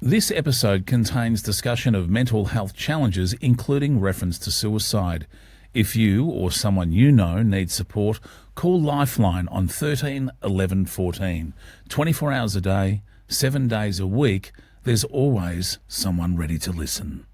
This episode contains discussion of mental health challenges, including reference to suicide. If you or someone you know needs support, call Lifeline on 13 11 14. 24 hours a day, 7 days a week, there's always someone ready to listen.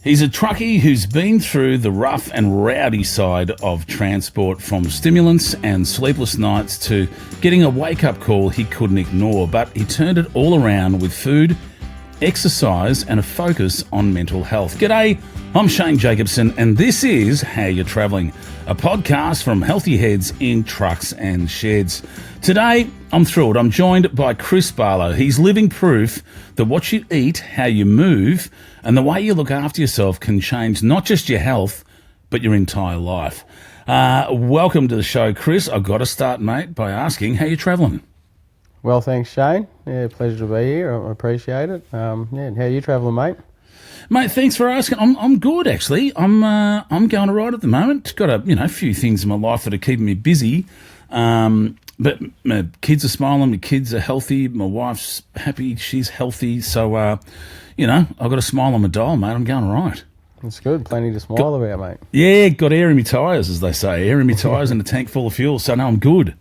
He's a truckie who's been through the rough and rowdy side of transport, from stimulants and sleepless nights to getting a wake-up call he couldn't ignore, but he turned it all around with food, exercise and a focus on mental health. G'day, I'm Shane Jacobson and this is How You're Travelling, a podcast from healthy heads in trucks and sheds. Today, I'm thrilled. I'm joined by Chris Barlow. He's living proof that what you eat, how you move, and the way you look after yourself can change not just your health, but your entire life. Welcome to the show, Chris. I've got to start, mate, by asking how you're travelling. Well, thanks, Shane. Yeah, pleasure to be here. I appreciate it. And how are you travelling, mate? Mate, thanks for asking. I'm good, actually. I'm going all right at the moment. Got a few things in my life that are keeping me busy. But my kids are smiling, my kids are healthy, my wife's happy, she's healthy. So, I've got a smile on my dial, mate. I'm going all right. That's good. Plenty to smile about, mate. Yeah, got air in my tyres, as they say. Air in my tyres and a tank full of fuel. So, no, I'm good.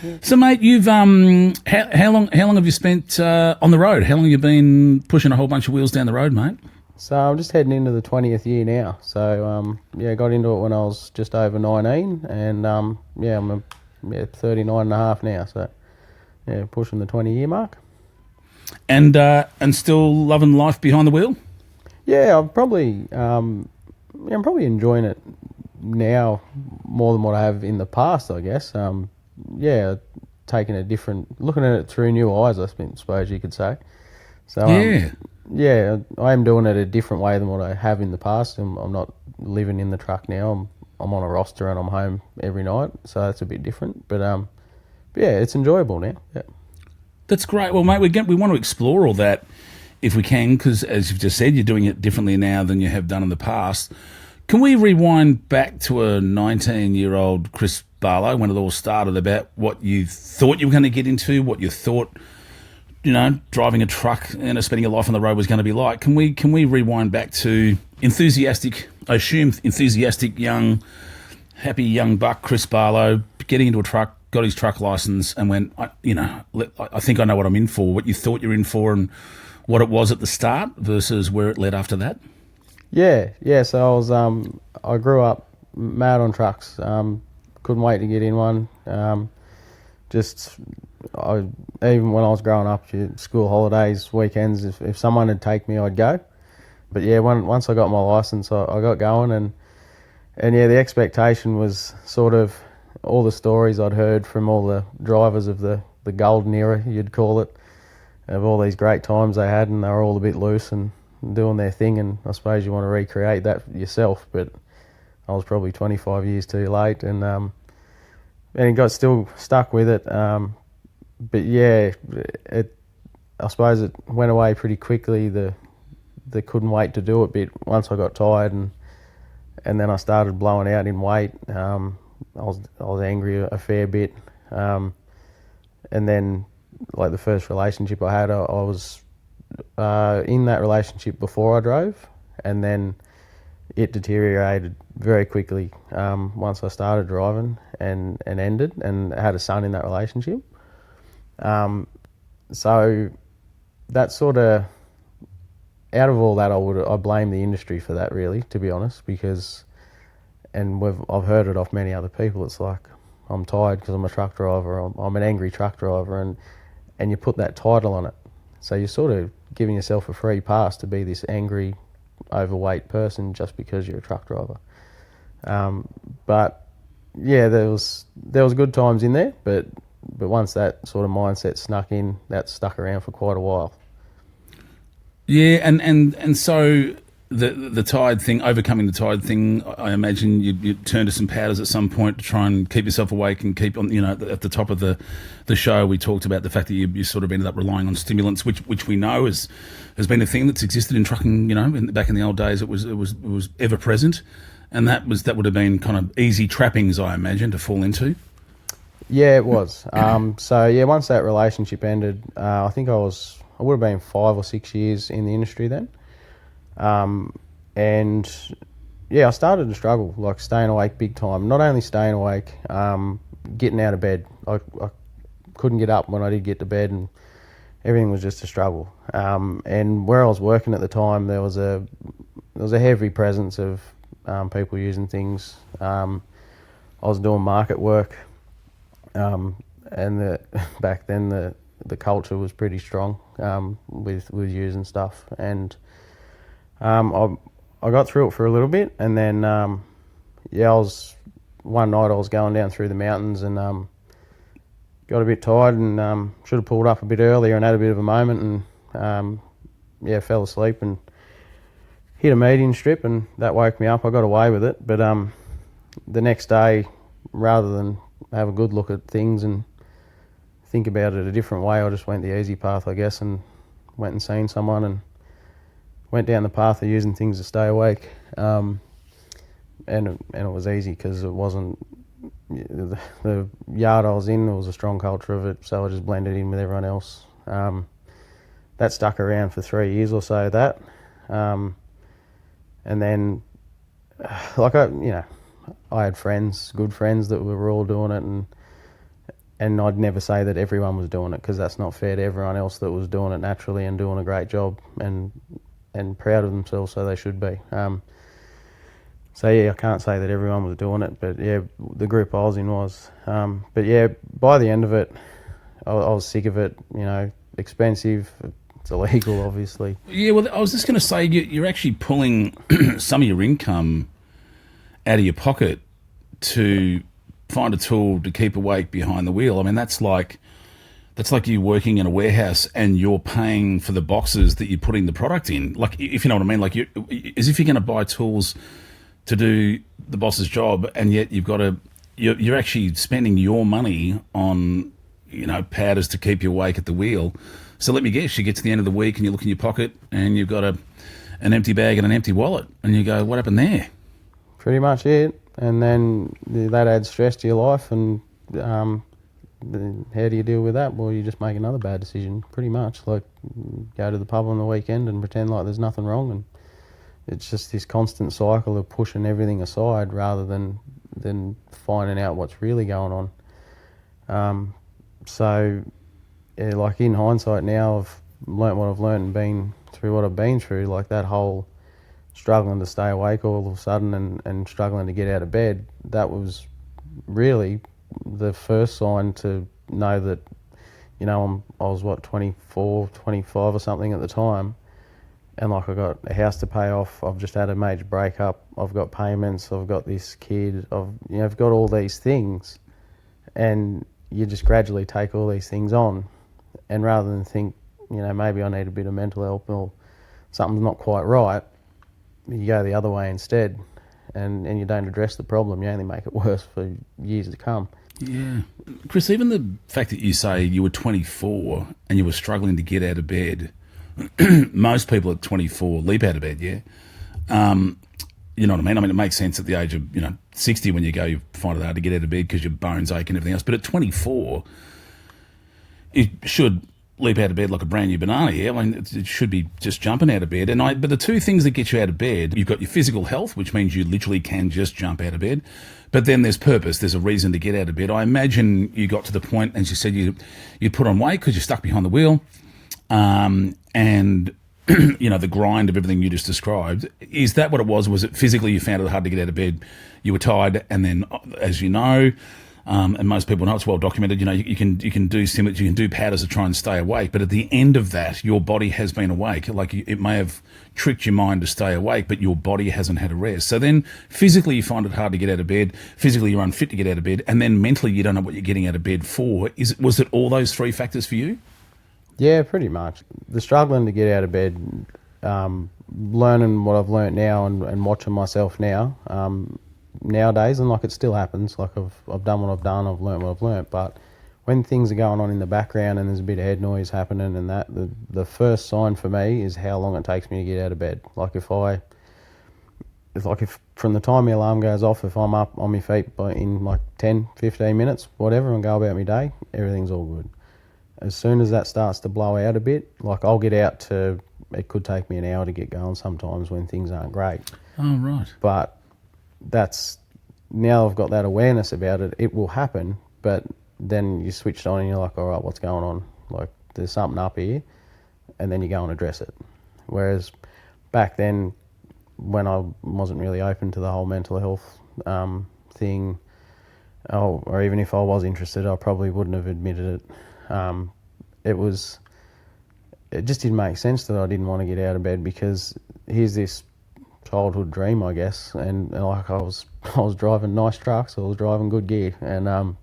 Yeah. So, mate, you've how long have you spent on the road? How long have you been pushing a whole bunch of wheels down the road, mate? So I'm just heading into the 20th year now. So, got into it when I was just over 19 and, I'm 39 and a half now. So, pushing the 20-year mark. And still loving life behind the wheel? Yeah, I'm probably enjoying it now more than what I have in the past, I guess. Taking looking at it through new eyes, I suppose you could say. So, I am doing it a different way than what I have in the past. I'm not living in the truck now. I'm on a roster and I'm home every night, so that's a bit different. But it's enjoyable now. Yeah, that's great. Well, mate, we want to explore all that if we can, because as you've just said, you're doing it differently now than you have done in the past. Can we rewind back to a 19-year-old Chris Barlow when it all started, about what you thought you were going to get into, what you thought, driving a truck and spending your life on the road was going to be like? Can we rewind back to enthusiastic, young, happy young buck Chris Barlow getting into a truck, got his truck license, and went, I think I know what I'm in for. What you thought you were in for, and what it was at the start versus where it led after that. Yeah. So I grew up mad on trucks. Couldn't wait to get in one. Even when I was growing up, school holidays, weekends, if someone would take me, I'd go. But yeah, once I got my license, I got going, and the expectation was sort of all the stories I'd heard from all the drivers of the golden era, you'd call it, of all these great times they had, and they were all a bit loose and doing their thing, and I suppose you want to recreate that yourself, but I was probably 25 years too late, and got still stuck with it. But yeah, I suppose it went away pretty quickly. The couldn't wait to do it bit once I got tired, and then I started blowing out in weight. I was angry a fair bit, and then like the first relationship I had, I was in that relationship before I drove, and then it deteriorated very quickly once I started driving and ended, and had a son in that relationship. So that sort of, out of all that, I blame the industry for that, really, to be honest, because, and I've heard it off many other people, it's like, I'm tired because I'm a truck driver, I'm an angry truck driver, and you put that title on it. So you're sort of giving yourself a free pass to be this angry, overweight person just because you're a truck driver. But yeah, there was good times in there, but once that sort of mindset snuck in, that stuck around for quite a while. Yeah, and so the tired thing, overcoming the tired thing, I imagine you turn to some powders at some point to try and keep yourself awake and keep on, at the top of the show we talked about the fact that you sort of ended up relying on stimulants, which we know has been a thing that's existed in trucking, back in the old days it was ever present, and that would have been kind of easy trappings, I imagine, to fall into. Yeah, it was. So yeah, once that relationship ended, I think I would have been 5 or 6 years in the industry then, and yeah, I started to struggle, like staying awake big time. Not only staying awake, getting out of bed. I couldn't get up when I did get to bed, and everything was just a struggle. And where I was working at the time, there was a heavy presence of people using things. I was doing market work, and back then the culture was pretty strong with using stuff, and I got through it for a little bit, and then one night I was going down through the mountains and got a bit tired and should have pulled up a bit earlier and had a bit of a moment and fell asleep and hit a median strip, and that woke me up. I got away with it, but the next day, rather than have a good look at things and think about it a different way, I just went the easy path, I guess, and went and seen someone and went down the path of using things to stay awake. And it was easy because it wasn't the yard I was in. There was a strong culture of it, so I just blended in with everyone else. That stuck around for 3 years or so. And then, I had friends, good friends that were all doing it, and I'd never say that everyone was doing it because that's not fair to everyone else that was doing it naturally and doing a great job and proud of themselves, so they should be. So yeah, I can't say that everyone was doing it, but yeah, the group I was in was. But yeah, by the end of it, I was sick of it. Expensive. It's illegal, obviously. Yeah, well, I was just going to say you're actually pulling some of your income out of your pocket to find a tool to keep awake behind the wheel. I mean, that's like you working in a warehouse and you're paying for the boxes that you're putting the product in. Like, if you know what I mean, like as if you're going to buy tools to do the boss's job, and yet you're actually spending your money on, powders to keep you awake at the wheel. So let me guess, you get to the end of the week and you look in your pocket and you've got an empty bag and an empty wallet, and you go, what happened there? Pretty much it. And then that adds stress to your life, and how do you deal with that? Well, you just make another bad decision, pretty much. Like, go to the pub on the weekend and pretend like there's nothing wrong, and it's just this constant cycle of pushing everything aside rather than finding out what's really going on. So, yeah, like in hindsight now, I've learnt what I've learnt and been through what I've been through. Like that whole struggling to stay awake all of a sudden and struggling to get out of bed, that was really the first sign to know that, I was 24, 25 or something at the time. And like, I got a house to pay off. I've just had a major breakup. I've got payments. I've got this kid. I've got all these things, and you just gradually take all these things on. And rather than think, maybe I need a bit of mental help or something's not quite right, you go the other way instead, and you don't address the problem. You only make it worse for years to come. Yeah. Chris, even the fact that you say you were 24 and you were struggling to get out of bed, most people at 24 leap out of bed, yeah? You know what I mean? I mean, it makes sense at the age of, 60 when you find it hard to get out of bed because your bones ache and everything else. But at 24, you should leap out of bed like a brand new banana, yeah? I mean, it should be just jumping out of bed. But the two things that get you out of bed, you've got your physical health, which means you literally can just jump out of bed. But then there's purpose. There's a reason to get out of bed. I imagine you got to the point, as you said, you put on weight because you're stuck behind the wheel. And the grind of everything you just described, is that what it was? Was it physically you found it hard to get out of bed, you were tired, and then, as you know, and most people know, it's well documented, you can do stimulants, you can do powders to try and stay awake, but at the end of that, your body has been awake. Like, it may have tricked your mind to stay awake, but your body hasn't had a rest. So then physically you find it hard to get out of bed, physically you're unfit to get out of bed, and then mentally you don't know what you're getting out of bed for. Was it all those three factors for you? Yeah, pretty much. The struggling to get out of bed, learning what I've learnt now and watching myself now, nowadays, and like, it still happens. Like, I've done what I've done, I've learnt what I've learnt, but when things are going on in the background and there's a bit of head noise happening and that, the first sign for me is how long it takes me to get out of bed. Like, if it's like if from the time my alarm goes off, if I'm up on my feet in like 10, 15 minutes, whatever, and go about my day, everything's all good. As soon as that starts to blow out a bit, like I'll get out to, it could take me an hour to get going sometimes when things aren't great. Oh, right. But that's, now I've got that awareness about it, it will happen, but then you switched on and you're like, all right, what's going on? Like, there's something up here, and then you go and address it. Whereas back then, when I wasn't really open to the whole mental health thing, or even if I was interested, I probably wouldn't have admitted it. It just didn't make sense that I didn't want to get out of bed, because here's this childhood dream, I guess, and like I was driving nice trucks, I was driving good gear, and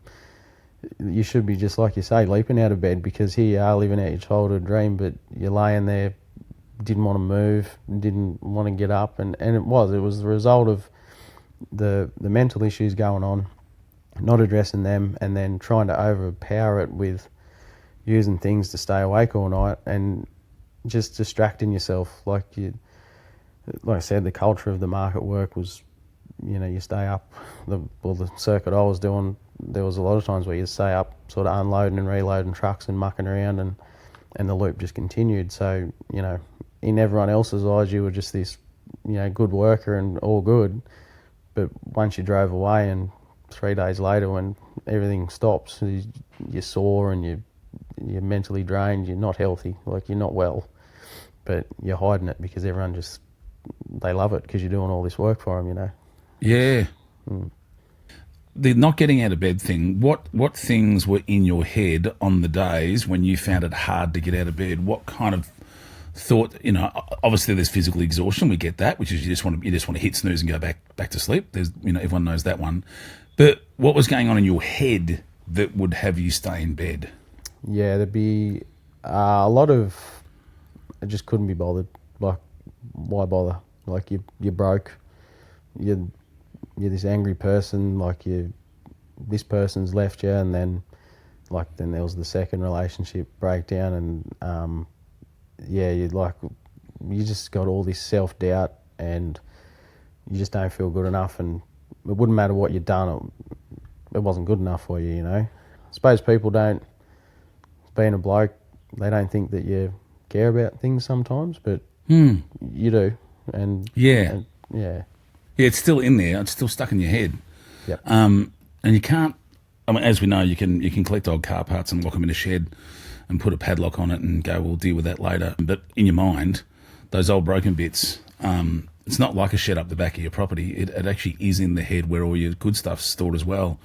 you should be, just like you say, leaping out of bed, because here you are living out your childhood dream, but you're laying there, didn't want to move, didn't want to get up, and it was the result of the mental issues going on, not addressing them, and then trying to overpower it with using things to stay awake all night and just distracting yourself. Like I said, the culture of the market work was, you stay up. The circuit I was doing, there was a lot of times where you'd stay up sort of unloading and reloading trucks and mucking around, and the loop just continued. So, in everyone else's eyes, you were just this, good worker and all good. But once you drove away, and 3 days later when everything stops, you're sore and you're mentally drained, you're not healthy, like you're not well. But you're hiding it because everyone they love it because you're doing all this work for them, Yeah. The not getting out of bed thing, what things were in your head on the days when you found it hard to get out of bed? What kind of thought, obviously there's physical exhaustion, we get that, which is you just want to hit snooze and go back to sleep. There's, everyone knows that one. But what was going on in your head that would have you stay in bed? Yeah, there'd be a lot of, I just couldn't be bothered. Like, why bother? Like, you're broke. You're this angry person. Like, this person's left you, and then there was the second relationship breakdown, and you just got all this self-doubt, and you just don't feel good enough, and it wouldn't matter what you'd done, it wasn't good enough for you, I suppose people don't, being a bloke, they don't think that you care about things sometimes, but you do, and yeah, it's still in there, it's still stuck in your head. Yep. And you can't, as we know, you can collect old car parts and lock them in a shed and put a padlock on it and go, we'll deal with that later. But in your mind, those old broken bits, it's not like a shed up the back of your property. It actually is in the head where all your good stuff's stored as well.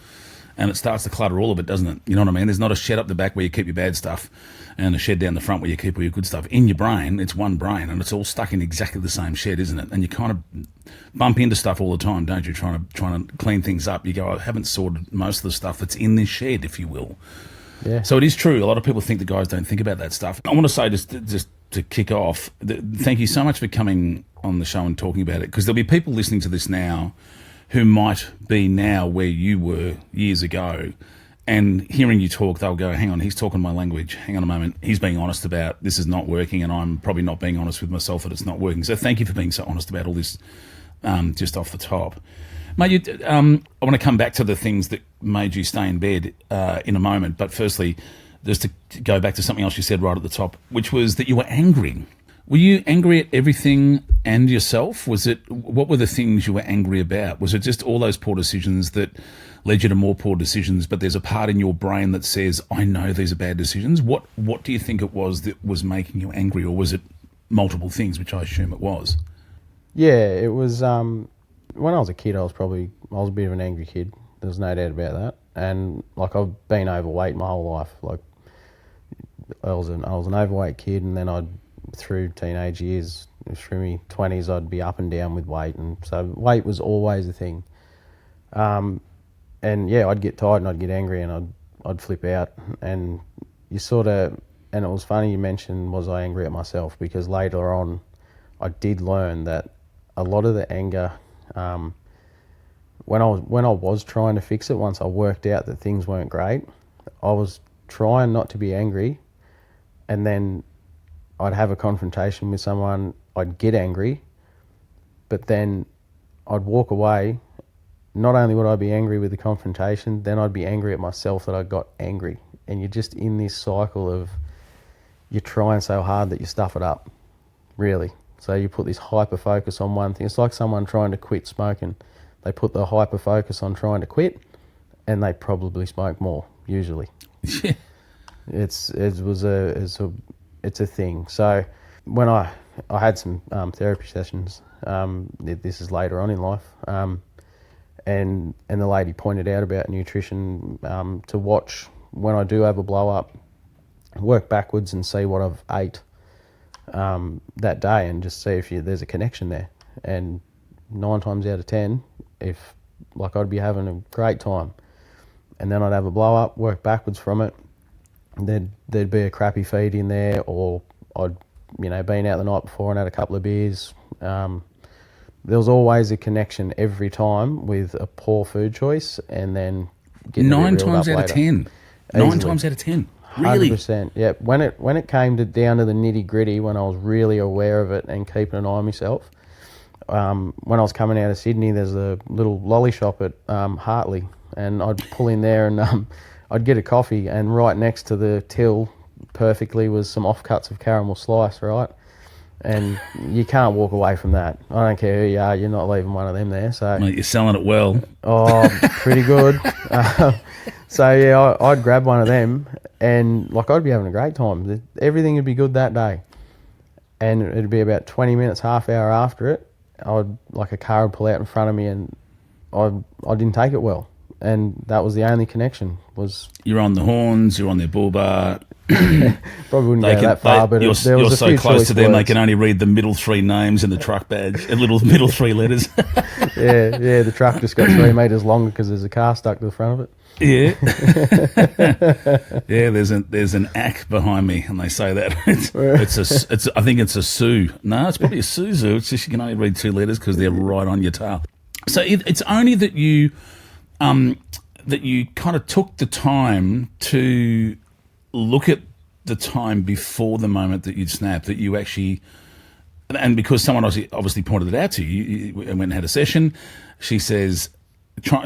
And it starts to clutter all of it, doesn't it? You know what I mean? There's not a shed up the back where you keep your bad stuff and a shed down the front where you keep all your good stuff. In your brain, it's one brain, and it's all stuck in exactly the same shed, isn't it? And you kind of bump into stuff all the time, don't you? Trying to clean things up. You go, I haven't sorted most of the stuff that's in this shed, if you will. Yeah. So it is true. A lot of people think the guys don't think about that stuff. I want to say, just to kick off, thank you so much for coming on the show and talking about it, because there'll be people listening to this now who might be now where you were years ago, and hearing you talk, they'll go, hang on, he's talking my language. Hang on a moment. He's being honest about this is not working, and I'm probably not being honest with myself that it's not working. So thank you for being so honest about all this, just off the top. Mate, I want to come back to the things that made you stay in bed in a moment. But firstly, just to go back to something else you said right at the top, which was that you were angry. Were you angry at everything and yourself? What were the things you were angry about? Was it just all those poor decisions that led you to more poor decisions, but there's a part in your brain that says, I know these are bad decisions? What do you think it was that was making you angry, or was it multiple things, which I assume it was? Yeah, it was, when I was a kid, I was a bit of an angry kid. There's no doubt about that. And I've been overweight my whole life. I was an overweight kid, and then through teenage years, through my 20s, I'd be up and down with weight, and so weight was always a thing. And yeah, I'd get tired and I'd get angry and I'd flip out, and and it was funny you mentioned, was I angry at myself, because later on I did learn that a lot of the anger, when I was trying to fix it, once I worked out that things weren't great, I was trying not to be angry, and then I'd have a confrontation with someone, I'd get angry, but then I'd walk away. Not only would I be angry with the confrontation, then I'd be angry at myself that I got angry. And you're just in this cycle of you're trying so hard that you stuff it up, really. So you put this hyper focus on one thing. It's like someone trying to quit smoking. They put the hyper focus on trying to quit, and they probably smoke more, usually. Yeah. It's a thing. So when I had some therapy sessions, this is later on in life, and the lady pointed out about nutrition, to watch when I do have a blow up, work backwards and see what I've ate that day, and just see if there's a connection there. And 9 times out of 10, if I'd be having a great time, and then I'd have a blow up, work backwards from it, there'd be a crappy feed in there, or I'd been out the night before and had a couple of beers. There was always a connection every time with a poor food choice, and then getting 9 times out of 10. 9 times out of 10. Really? 100%. Yeah. When it came down to the nitty gritty, when I was really aware of it and keeping an eye on myself, when I was coming out of Sydney, there's a little lolly shop at Hartley, and I'd pull in there and I'd get a coffee, and right next to the till perfectly was some offcuts of caramel slice, right? And you can't walk away from that. I don't care who you are, you're not leaving one of them there. So, Mate, you're selling it well. Oh, pretty good. So yeah, I'd grab one of them, and I'd be having a great time. Everything would be good that day, and it'd be about 20 minutes, half hour after it, a car would pull out in front of me, and I didn't take it well, and that was the only connection. Was You're on the horns, you're on their bull bar. Probably wouldn't go that far, but you're there was a so few close to them, words. they can only read the middle 3 names in the truck badge, and middle 3 letters. Yeah, the truck just got 3 metres longer because there's a car stuck to the front of it. Yeah. Yeah, there's an ack behind me, and they say that. I think it's a Sue. No, it's probably a Suzu. It's just you can only read 2 letters because they're right on your tail. So it's only that you kind of took the time to look at the time before the moment that you'd snap, that you actually, and because someone obviously pointed it out to you, you went and had a session. She says,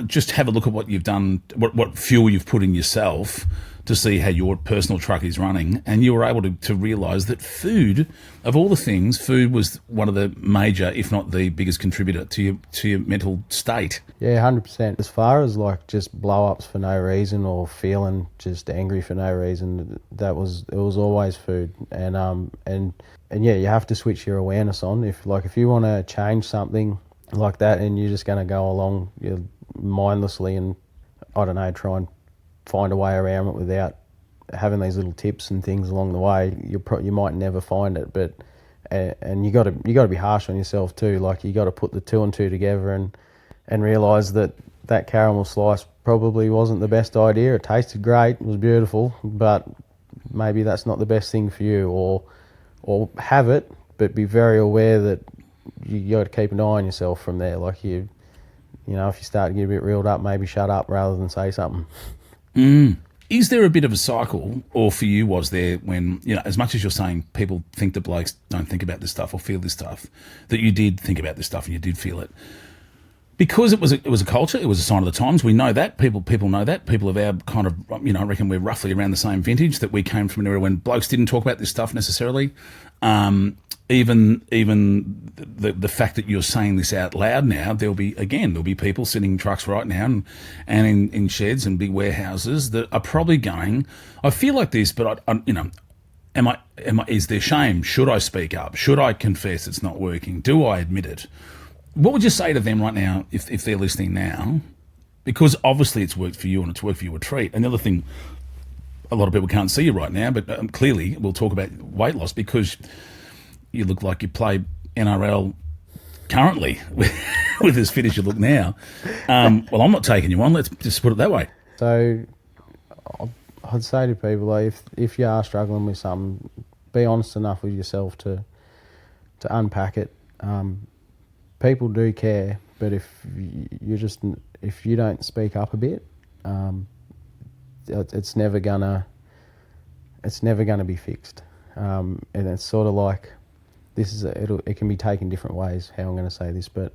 just have a look at what you've done, what fuel you've put in yourself to see how your personal truck is running. And you were able to realise that food, of all the things, food was one of the major, if not the biggest contributor to your mental state. Yeah, 100%. As far as just blow-ups for no reason or feeling just angry for no reason, it was always food. And yeah, you have to switch your awareness on. If you want to change something like that, and you're just going to go along mindlessly and, I don't know, try and find a way around it without having these little tips and things along the way, you might never find it. But and you got to be harsh on yourself too. You got to put the 2 and 2 together and realise that caramel slice probably wasn't the best idea. It tasted great, it was beautiful, but maybe that's not the best thing for you. Or have it, but be very aware that you got to keep an eye on yourself from there. If you start to get a bit reeled up, maybe shut up rather than say something. Is there a bit of a cycle, or for you was there, when, as much as you're saying people think that blokes don't think about this stuff or feel this stuff, that you did think about this stuff and you did feel it? Because it was a culture, it was a sign of the times. We know that. People know that. People of our kind of, I reckon we're roughly around the same vintage, that we came from an era when blokes didn't talk about this stuff necessarily. Even the fact that you're saying this out loud now, there'll be people sitting in trucks right now and in sheds and big warehouses that are probably going, I feel like this, but is there shame? Should I speak up? Should I confess it's not working? Do I admit it? What would you say to them right now if they're listening now? Because obviously it's worked for you and it's worked for you a treat. Another thing, a lot of people can't see you right now, but clearly we'll talk about weight loss because you look like you play NRL currently with as fit as you look now. Well, I'm not taking you on. Let's just put it that way. So I'd say to people, if you are struggling with something, be honest enough with yourself to unpack it. People do care, but if you don't speak up a bit, it's never gonna be fixed. And it's sort of like, it can be taken different ways, how I'm going to say this, but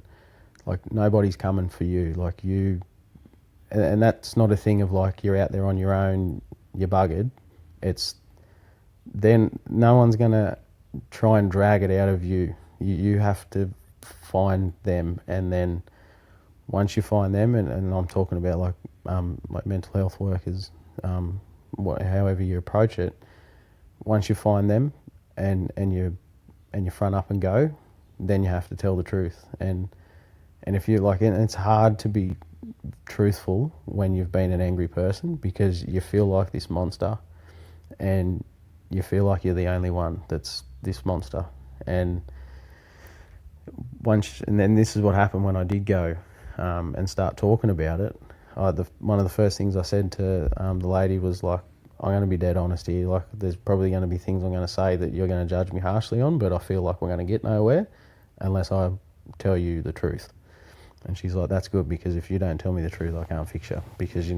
Like, nobody's coming for you. Like, and that's not a thing of like you're out there on your own, you're buggered. It's then no one's gonna try and drag it out of you. You have to find them, and then once you find them, and I'm talking about like mental health workers, however you approach it. Once you find them, and you front up and go, then you have to tell the truth. And if you like, and it's hard to be truthful when you've been an angry person, because you feel like this monster, and you feel like you're the only one that's this monster. And then this is what happened when I did go and start talking about it. One of the first things I said to the lady was like, I'm going to be dead honest here. Like, there's probably going to be things I'm going to say that you're going to judge me harshly on, but I feel like we're going to get nowhere unless I tell you the truth. And she's like, that's good, because if you don't tell me the truth, I can't fix you, because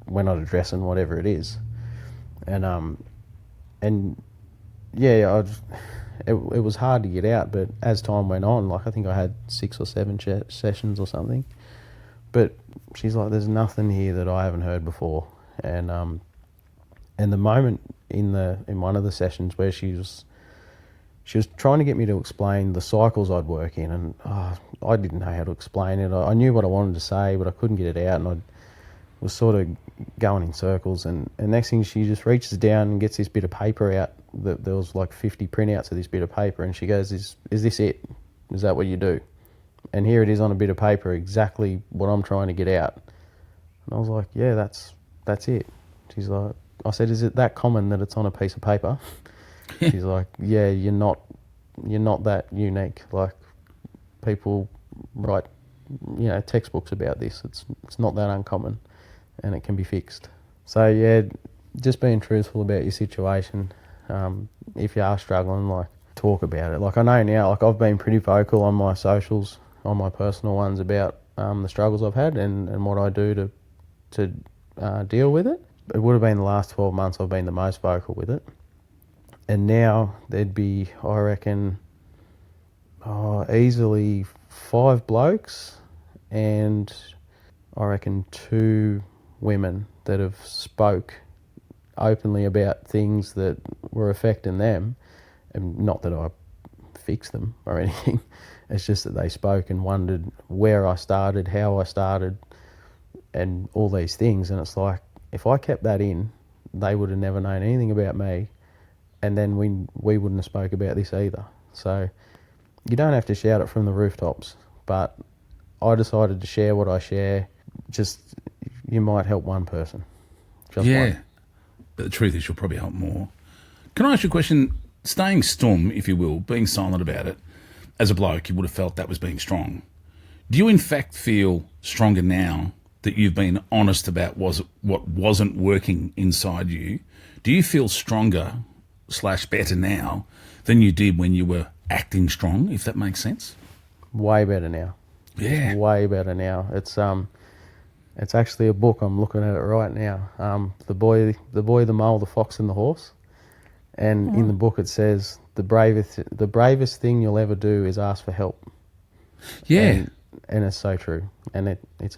we're not addressing whatever it is. And yeah, it was hard to get out, but as time went on, like I think I had 6 or 7 sessions or something. But she's like, there's nothing here that I haven't heard before. And the moment in one of the sessions where she was trying to get me to explain the cycles I'd work in, and I didn't know how to explain it. I knew what I wanted to say, but I couldn't get it out, and I was sort of going in circles. And next thing, she just reaches down and gets this bit of paper out. There was like 50 printouts of this bit of paper, and she goes, is this it? Is that what you do? And here it is on a bit of paper, exactly what I'm trying to get out. And I was like, yeah, that's it. She's like, I said, is it that common that it's on a piece of paper? She's like, yeah, you're not that unique. Like, people write, textbooks about this. It's not that uncommon, and it can be fixed. So yeah, just being truthful about your situation. If you are struggling, like, talk about it. Like, I know now, like, I've been pretty vocal on my socials, on my personal ones, about the struggles I've had and what I do to deal with it. It would have been the last 12 months I've been the most vocal with it. And now there'd be, I reckon, easily 5 blokes and I reckon 2 women that have spoke openly about things that were affecting them. And not that I fixed them or anything. It's just that they spoke and wondered where I started, how I started, and all these things. And it's like, if I kept that in, they would have never known anything about me, and then we wouldn't have spoke about this either. So you don't have to shout it from the rooftops, but I decided to share what I share. Just, you might help one person. Just one. But the truth is you'll probably help more. Can I ask you a question? Staying stum, if you will, being silent about it, as a bloke, you would have felt that was being strong. Do you in fact feel stronger now that you've been honest about what wasn't working inside you? Do you feel stronger / better now than you did when you were acting strong, if that makes sense? Way better now. Yeah. Way better now. It's actually a book. I'm looking at it right now. The boy, the mole, the fox, and the horse. And in the book it says the bravest thing you'll ever do is ask for help. Yeah. And it's so true. And it's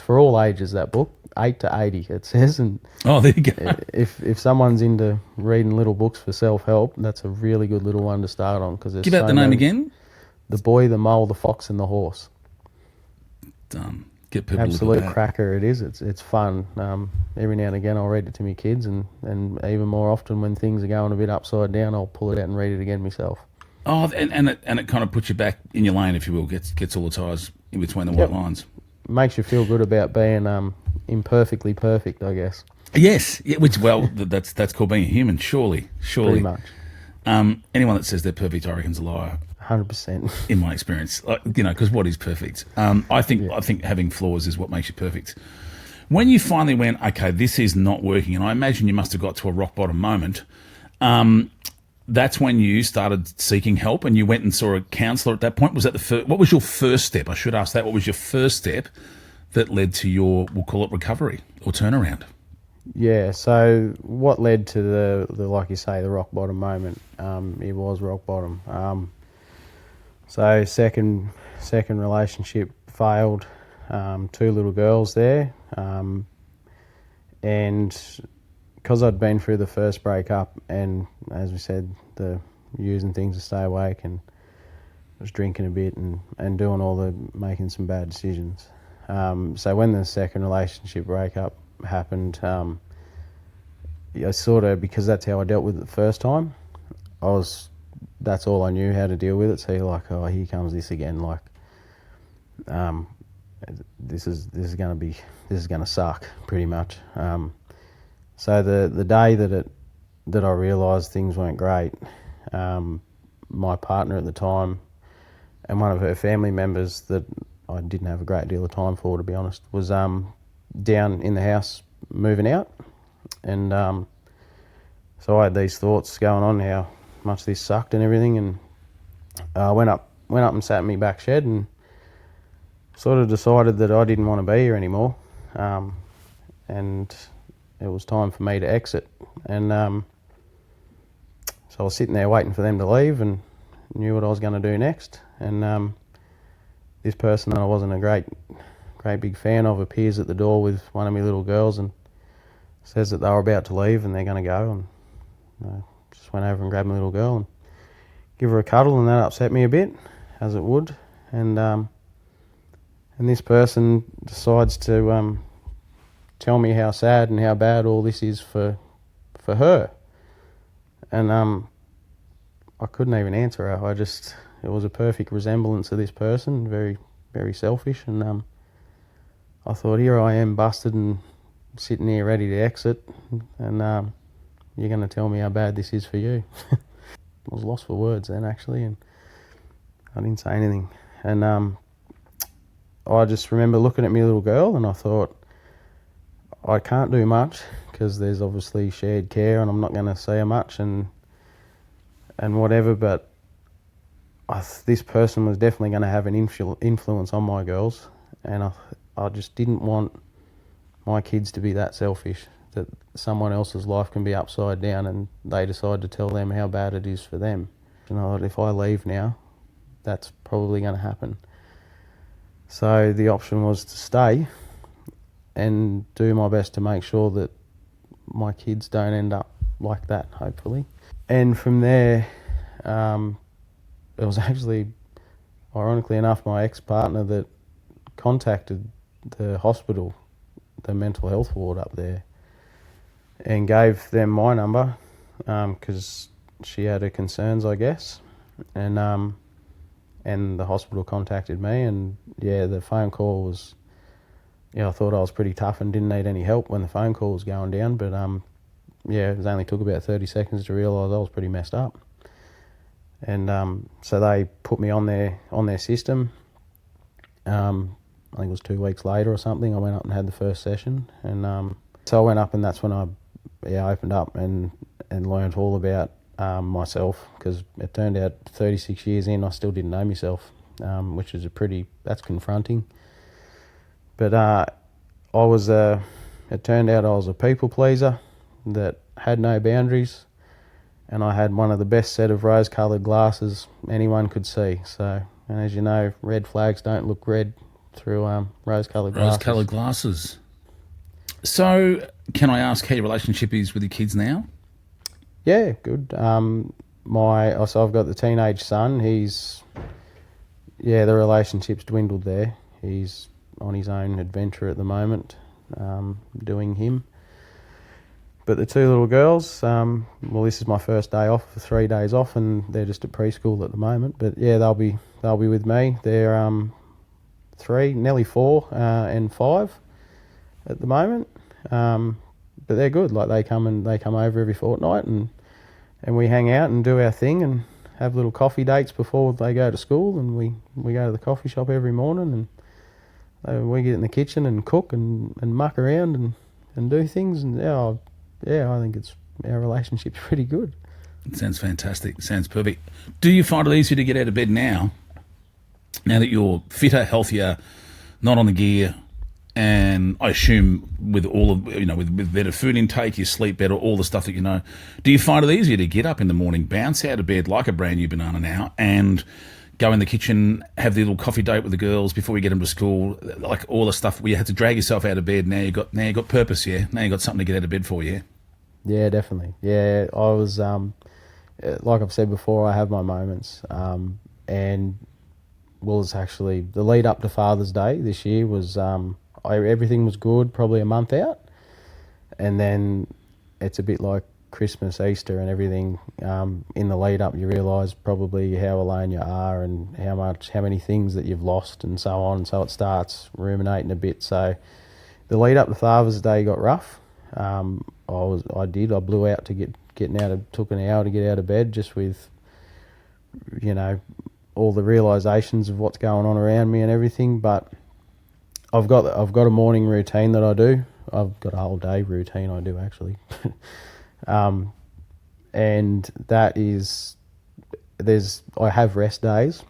for all ages, that book. 8 to 80 it says. And oh, there you go. If someone's into reading little books for self-help, that's a really good little one to start on. Give out the name again. The Boy, the Mole, the Fox, and the Horse. Get people absolute cracker it is. It's fun. Every now and again I'll read it to my kids, and even more often when things are going a bit upside down, I'll pull it out and read it again myself. Oh, and it kind of puts you back in your lane, if you will. Gets all the tires in between the white lines. Makes you feel good about being imperfectly perfect, I guess. Yes, yeah, which that's called being a human. Surely. Pretty much. Anyone that says they're perfect, I reckon's a liar. 100%. In my experience, because what is perfect? I think having flaws is what makes you perfect. When you finally went, okay, this is not working, and I imagine you must have got to a rock bottom moment. That's when you started seeking help, and you went and saw a counsellor at that point. Was that what was your first step? I should ask that. What was your first step that led to your, we'll call it, recovery or turnaround? Yeah, so what led to the like you say, the rock bottom moment, it was rock bottom. So second relationship failed. 2 little girls there, and because I'd been through the first breakup, and as we said, the using things to stay awake, and was drinking a bit and doing making some bad decisions. So when the second relationship breakup happened, I sort of, because that's how I dealt with it the first time, that's all I knew how to deal with it. So you're like, oh, here comes this again. Like, this is gonna suck pretty much. So the day that I realised things weren't great, my partner at the time and one of her family members that I didn't have a great deal of time for, to be honest, was down in the house moving out, and so I had these thoughts going on how much this sucked and everything, and I went up and sat in my back shed and sort of decided that I didn't want to be here anymore, and it was time for me to exit. And so I was sitting there waiting for them to leave and knew what I was going to do next. And this person that I wasn't a great big fan of appears at the door with one of my little girls and says that they were about to leave and they're going to go. And I just went over and grabbed my little girl and give her a cuddle, and that upset me a bit, as it would. And this person decides to tell me how sad and how bad all this is for her. And I couldn't even answer her. It was a perfect resemblance of this person, very, very selfish. And I thought, here I am, busted and sitting here ready to exit, and you're going to tell me how bad this is for you. I was lost for words then, actually, and I didn't say anything. And I just remember looking at my little girl and I thought, I can't do much because there's obviously shared care and I'm not going to see her much and whatever, but this person was definitely going to have an influence on my girls, and I just didn't want my kids to be that selfish, that someone else's life can be upside down and they decide to tell them how bad it is for them. And I thought, if I leave now, that's probably going to happen. So the option was to stay and do my best to make sure that my kids don't end up like that, hopefully. And from there, it was actually, ironically enough, my ex-partner that contacted the hospital, the mental health ward up there, and gave them my number because she had her concerns, I guess. And the hospital contacted me, and yeah, the phone call was, I thought I was pretty tough and didn't need any help when the phone call was going down, but it only took about 30 seconds to realise I was pretty messed up. And so they put me on their system. I think it was 2 weeks later or something, I went up and had the first session. And so I went up, and that's when I opened up and learned all about myself, because it turned out 36 years in, I still didn't know myself, which is that's confronting. But it turned out I was a people pleaser that had no boundaries, and I had one of the best set of rose-coloured glasses anyone could see. So, and as you know, red flags don't look red through rose-coloured glasses. Rose-coloured glasses. So, can I ask how your relationship is with your kids now? Yeah, good. So I've got the teenage son. The relationship's dwindled there. He's on his own adventure at the moment, doing him. But the 2 little girls, this is my first day off, 3 days off, and they're just at preschool at the moment. But yeah, they'll be with me. They're 3, nearly 4, and 5 at the moment. But they're good. Like they come over every fortnight, and we hang out and do our thing and have little coffee dates before they go to school, and we go to the coffee shop every morning, and we get in the kitchen and cook and muck around and do things, and I think our relationship's pretty good. It sounds fantastic. It sounds perfect. Do you find it easier to get out of bed now that you're fitter, healthier, not on the gear, and I assume with all of, with better food intake, you sleep better, all the stuff that you know. Do you find it easier to get up in the morning, bounce out of bed like a brand new banana now, and go in the kitchen, have the little coffee date with the girls before we get them to school, like all the stuff where you had to drag yourself out of bed. Now you got purpose, yeah. Now you got something to get out of bed for, yeah. Yeah, definitely. Yeah, I was like I've said before, I have my moments, and was actually the lead up to Father's Day this year was everything was good, probably a month out, and then it's a bit like Christmas, Easter, and everything. In the lead up, you realise probably how alone you are and how many things that you've lost and so on. So it starts ruminating a bit. So the lead up to Father's Day got rough. I blew out to took an hour to get out of bed, just with, all the realisations of what's going on around me and everything. But I've got a morning routine that I do. I've got a whole day routine I do, actually. And that is, I have rest days,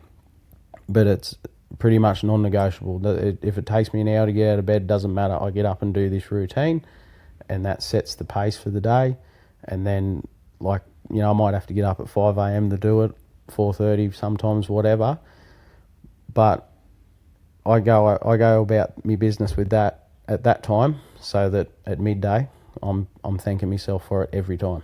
but it's pretty much non-negotiable. If it takes me an hour to get out of bed, doesn't matter. I get up and do this routine, and that sets the pace for the day. And then, I might have to get up at 5 a.m. to do it, 4:30 sometimes, whatever. But I go about my business with that at that time, so that at midday I'm thanking myself for it every time.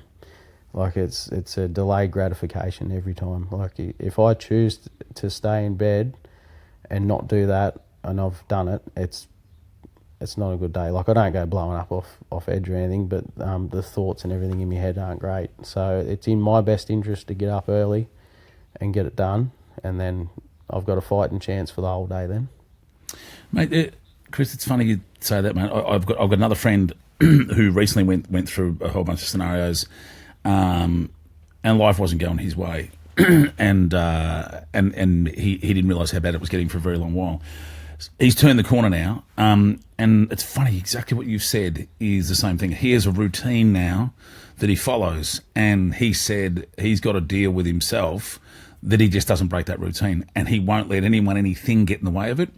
Like it's a delayed gratification every time. Like if I choose to stay in bed and not do that, and I've done it, it's not a good day. Like I don't go blowing up off edge or anything, but the thoughts and everything in my head aren't great. So it's in my best interest to get up early and get it done, and then I've got a fighting chance for the whole day then. Mate, Chris, it's funny you say that, mate. I've got another friend who recently went through a whole bunch of scenarios, and life wasn't going his way, and he didn't realise how bad it was getting for a very long while. He's turned the corner now, and it's funny, exactly what you've said is the same thing. He has a routine now that he follows, and he said he's got to deal with himself that he just doesn't break that routine, and he won't let anything get in the way of it.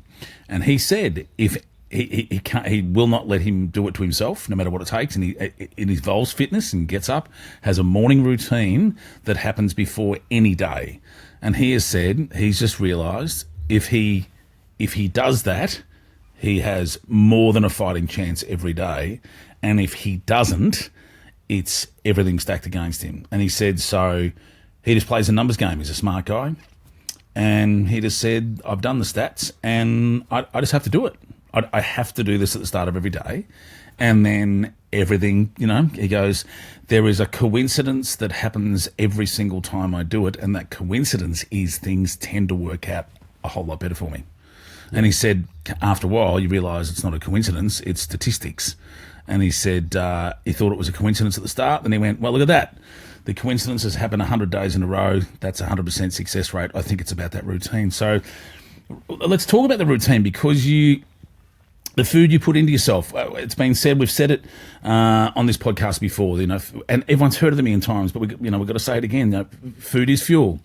And he said if he can't, he will not let him do it to himself, no matter what it takes. And he involves fitness and gets up, has a morning routine that happens before any day. And he has said he's just realised if he does that, he has more than a fighting chance every day. And if he doesn't, it's everything stacked against him. And he said so he just plays a numbers game. He's a smart guy. And he just said, I've done the stats and I just have to do it. I have to do this at the start of every day. And then everything, he goes, there is a coincidence that happens every single time I do it. And that coincidence is things tend to work out a whole lot better for me. And he said, after a while, you realise it's not a coincidence, it's statistics. And he said he thought it was a coincidence at the start. Then he went, well, look at that. The coincidences happen 100 days in a row. That's 100% success rate. I think it's about that routine. So let's talk about the routine, because the food you put into yourself, it's been said, we've said it on this podcast before, and everyone's heard it a million times, but we've got to say it again. Food is fuel.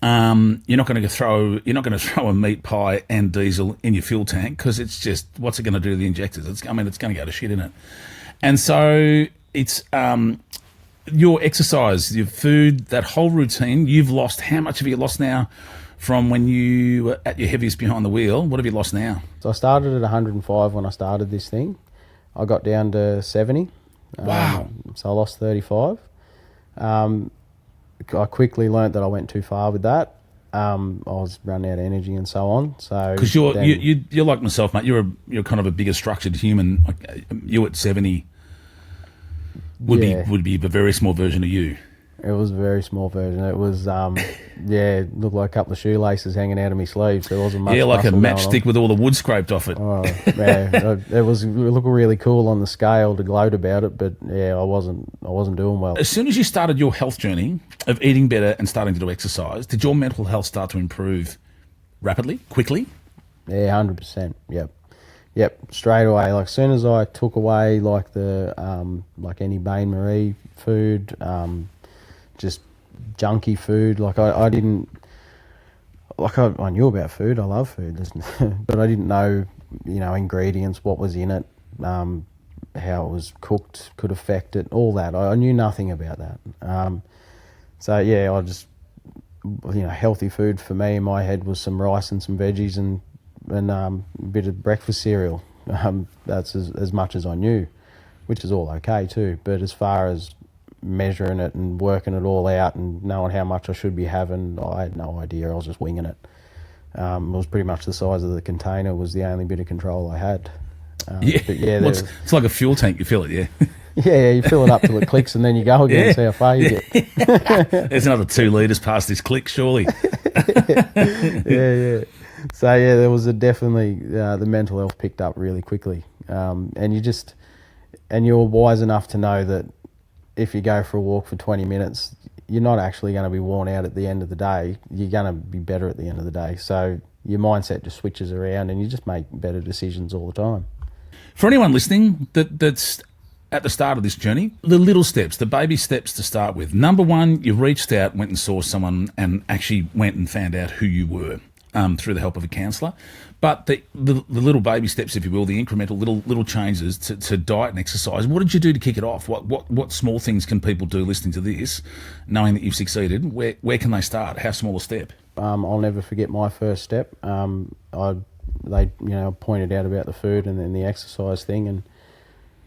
You're not going to throw a meat pie and diesel in your fuel tank, because it's just, what's it going to do to the injectors? It's going to go to shit in it. And so it's your exercise, your food, that whole routine. You've lost, how much have you lost now from when you were at your heaviest behind the wheel? What have you lost now? So I started at 105 when I started this thing. I got down to 70. Wow. So I lost 35. I quickly learnt that I went too far with that. I was running out of energy and so on. So because you're like myself, mate. You're kind of a bigger structured human. You at 70 would be a very small version of you. It was a very small version. It was, it looked like a couple of shoelaces hanging out of my sleeves. There wasn't much. Yeah, like a matchstick with all the wood scraped off it. Oh, yeah, it looked really cool on the scale to gloat about it, but yeah, I wasn't doing well. As soon as you started your health journey of eating better and starting to do exercise, did your mental health start to improve rapidly, quickly? Yeah, 100%. Yep, straight away. Like as soon as I took away like the like any Bain Marie food, just junky food. Like I didn't, like I knew about food. I love food, but I didn't know, ingredients, what was in it, how it was cooked could affect it, all that. I knew nothing about that. So yeah, I just healthy food for me in my head was some rice and some veggies and a bit of breakfast cereal. That's as much as I knew, which is all okay too. But as far as measuring it and working it all out and knowing how much I should be having, I had no idea. I was just winging it. It was pretty much the size of the container was the only bit of control I had. But well, it's like a fuel tank. You fill it, yeah. Yeah, you fill it up till it clicks and then you go again and see how far you get. There's another 2 litres past this click, surely. Yeah. So, there was definitely the mental health picked up really quickly. And you're wise enough to know that if you go for a walk for 20 minutes, you're not actually going to be worn out at the end of the day. You're going to be better at the end of the day. So your mindset just switches around and you just make better decisions all the time. For anyone listening that's at the start of this journey, the little steps, the baby steps to start with. Number 1, you reached out, went and saw someone and actually went and found out who you were through the help of a counsellor. But the little baby steps, if you will, the incremental little changes to diet and exercise. What did you do to kick it off? What small things can people do listening to this, knowing that you've succeeded? Where can they start? How small a step? I'll never forget my first step. They pointed out about the food and then the exercise thing, and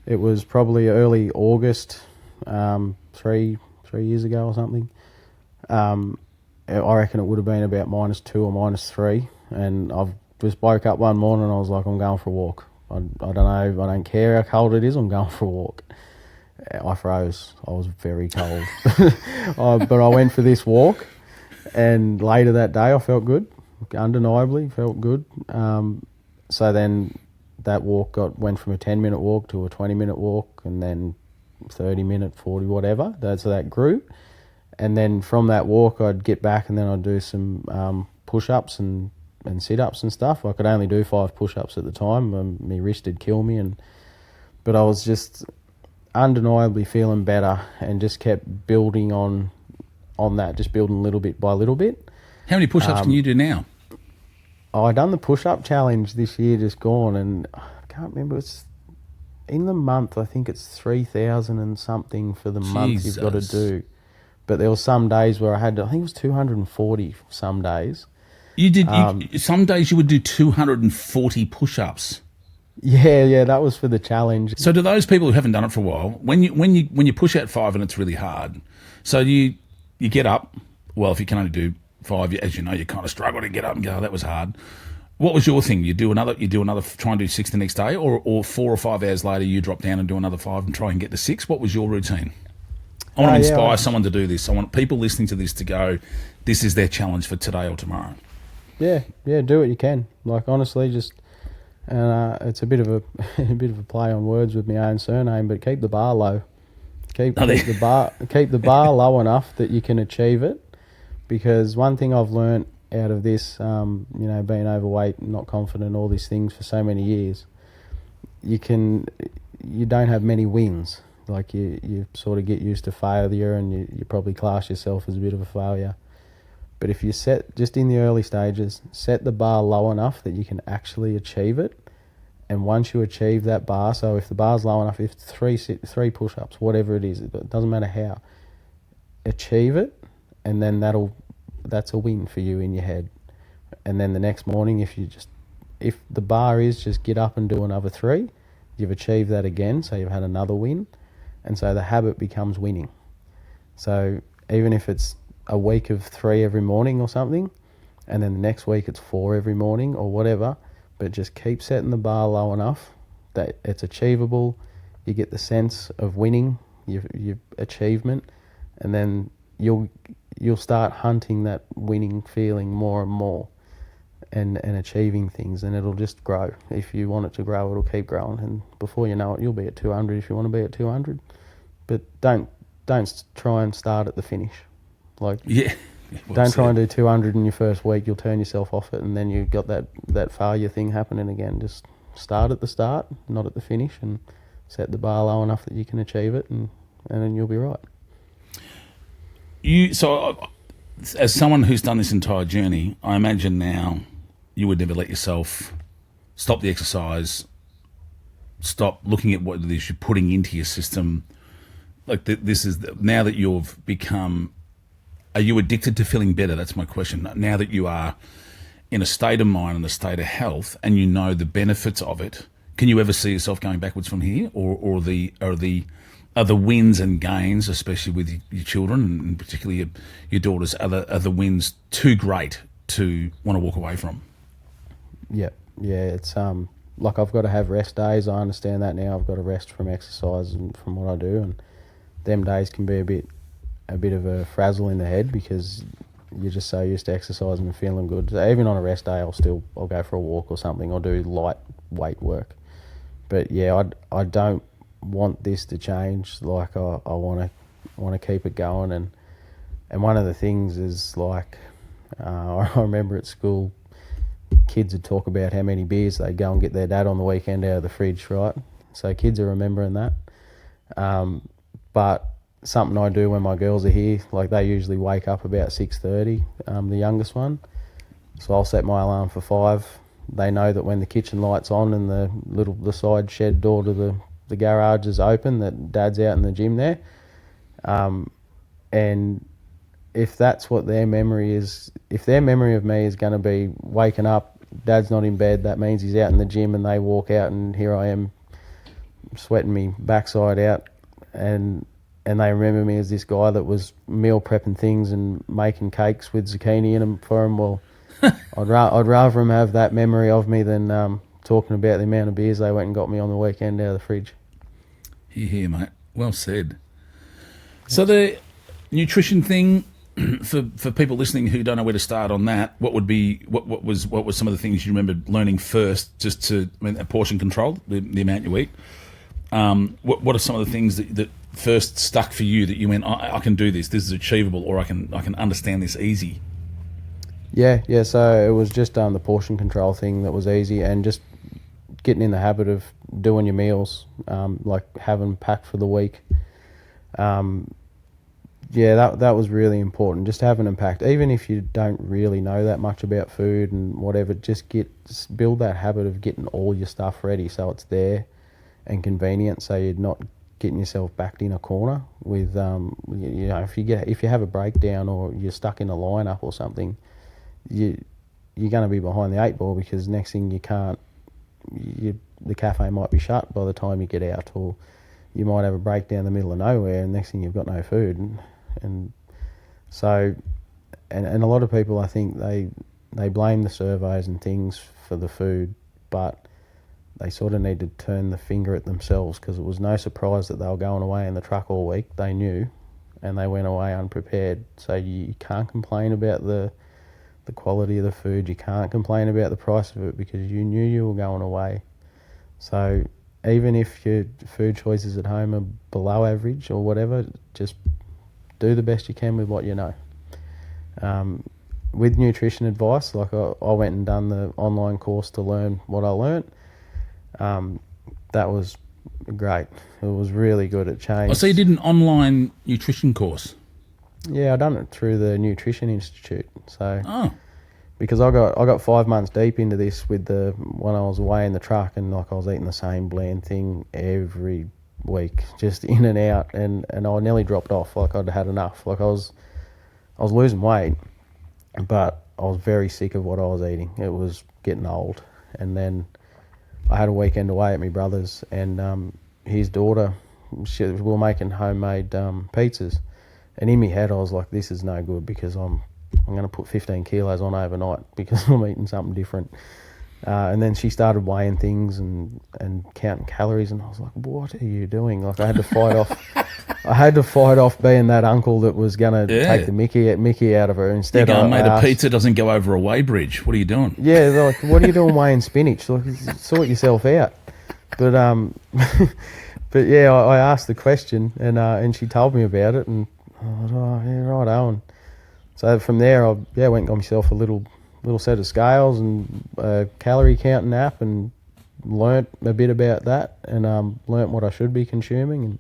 it was probably early August, 3 years ago or something. I reckon it would have been about -2 or -3, and I've just woke up one morning and I was like, I'm going for a walk. I don't know, I don't care how cold it is, I'm going for a walk. I froze. I was very cold. But I went for this walk, and later that day I felt good, undeniably felt good. So then that walk went from a 10-minute walk to a 20-minute walk, and then 30-minute, 40, whatever. So that grew. And then from that walk, I'd get back and then I'd do some push-ups and sit-ups and stuff. I could only do 5 push-ups at the time. My wrist would kill me. But I was just undeniably feeling better and just kept building on that, just building little bit by little bit. How many push-ups can you do now? I done the push-up challenge this year just gone, and I can't remember, it's in the month, I think it's 3,000 and something for the month you've got to do. But there were some days where I think it was 240 some days. You did, some days you would do 240 push-ups. Yeah, that was for the challenge. So to those people who haven't done it for a while, when you push out 5 and it's really hard, so you get up, well, if you can only do 5, as you know, you kind of struggle to get up and go, oh, that was hard. What was your thing? You do another, try and do 6 the next day, or 4 or 5 hours later you drop down and do another 5 and try and get to 6? What was your routine? I want to inspire someone to do this. I want people listening to this to go, this is their challenge for today or tomorrow. Yeah, do what you can. Like, honestly, just, and it's a bit of a play on words with my own surname, but keep the bar low. Keep the bar low enough that you can achieve it. Because one thing I've learnt out of this, being overweight, not confident, all these things for so many years, you don't have many wins. Like you sort of get used to failure, and you probably class yourself as a bit of a failure. But if you just in the early stages, set the bar low enough that you can actually achieve it. And once you achieve that bar, so if the bar's low enough, if 3 push-ups, whatever it is, it doesn't matter how, achieve it, and then that's a win for you in your head. And then the next morning, if the bar is just get up and do another 3, you've achieved that again, so you've had another win. And so the habit becomes winning. So even if it's a week of 3 every morning or something, and then the next week it's 4 every morning or whatever, but just keep setting the bar low enough that it's achievable. You get the sense of winning, your achievement, and then you'll start hunting that winning feeling more and more, and achieving things, and it'll just grow. If you want it to grow, it'll keep growing, and before you know it, you'll be at 200 if you want to be at 200. But don't try and start at the finish. Like, don't try and do 200 in your first week. You'll turn yourself off it, and then you've got that failure thing happening again. Just start at the start, not at the finish, and set the bar low enough that you can achieve it, and then you'll be right. As someone who's done this entire journey, I imagine now you would never let yourself stop the exercise, stop looking at what it is you're putting into your system. Like this is now that you've become Are you addicted to feeling better? That's my question. Now that you are in a state of mind and a state of health, and you know the benefits of it, can you ever see yourself going backwards from here, or are the wins and gains, especially with your children and particularly your daughters, are the wins too great to want to walk away from? Yeah, it's like I've got to have rest days. I understand that now. I've got to rest from exercise and from what I do, and them days can be a bit of a frazzle in the head because you're just so used to exercising and feeling good. So even on a rest day, I'll go for a walk or something. I'll do light weight work. But yeah, I don't want this to change. Like I want to keep it going, and one of the things is like I remember at school, kids would talk about how many beers they'd go and get their dad on the weekend out of the fridge, right? So kids are remembering that. But something I do when my girls are here, like they usually wake up about 6:30, the youngest one. So I'll set my alarm for 5. They know that when the kitchen light's on and the side shed door to the garage is open, that Dad's out in the gym there. And if that's what their memory is, if their memory of me is going to be waking up, Dad's not in bed, that means he's out in the gym, and they walk out and here I am sweating me backside out, and they remember me as this guy that was meal prepping things and making cakes with zucchini in them for them. Well, I'd rather them have that memory of me than talking about the amount of beers they went and got me on the weekend out of the fridge. Here, mate. Well said. So the nutrition thing, for people listening who don't know where to start on that, what was some of the things you remember learning first? Just portion control, the amount you eat. What are some of the things that first stuck for you that you went, I can do this. This is achievable, or I can understand this easy. Yeah. So it was just the portion control thing that was easy, and just getting in the habit of doing your meals, like having packed for the week. That was really important. Just having them packed, even if you don't really know that much about food and whatever. Just build that habit of getting all your stuff ready so it's there and convenient, so you're not getting yourself backed in a corner with if you have a breakdown or you're stuck in a lineup or something, you're going to be behind the 8 ball, because next thing the cafe might be shut by the time you get out, or you might have a breakdown in the middle of nowhere, and next thing you've got no food. And so a lot of people, I think they blame the surveys and things for the food, but they sort of need to turn the finger at themselves, because it was no surprise that they were going away in the truck all week. They knew, and they went away unprepared. So you can't complain about the quality of the food. You can't complain about the price of it, because you knew you were going away. So even if your food choices at home are below average or whatever, just do the best you can with what you know. With nutrition advice, like I went and done the online course to learn what I learnt. That was great. It was really good. It changed. Oh, so you did an online nutrition course? Yeah, I done it through the Nutrition Institute. So, because I got 5 months deep into this when I was away in the truck, and like I was eating the same bland thing every week, just in and out, and I nearly dropped off. Like I'd had enough. Like I was losing weight, but I was very sick of what I was eating. It was getting old. And then I had a weekend away at my brother's, and his daughter, we were making homemade pizzas, and in my head I was like, this is no good, because I'm going to put 15 kilos on overnight because I'm eating something different. And then she started weighing things and counting calories, and I was like, what are you doing? Like I had to fight off being that uncle that was going to take the Mickey out of her. Instead, mate, a pizza doesn't go over a weigh bridge. What are you doing? Yeah, they're like, what are you doing weighing spinach? Like, sort yourself out. But but yeah, I asked the question, and she told me about it, and I thought, oh yeah, right on. So from there, I went and got myself a little set of scales and a calorie counting app, and learnt a bit about that, and learnt what I should be consuming, and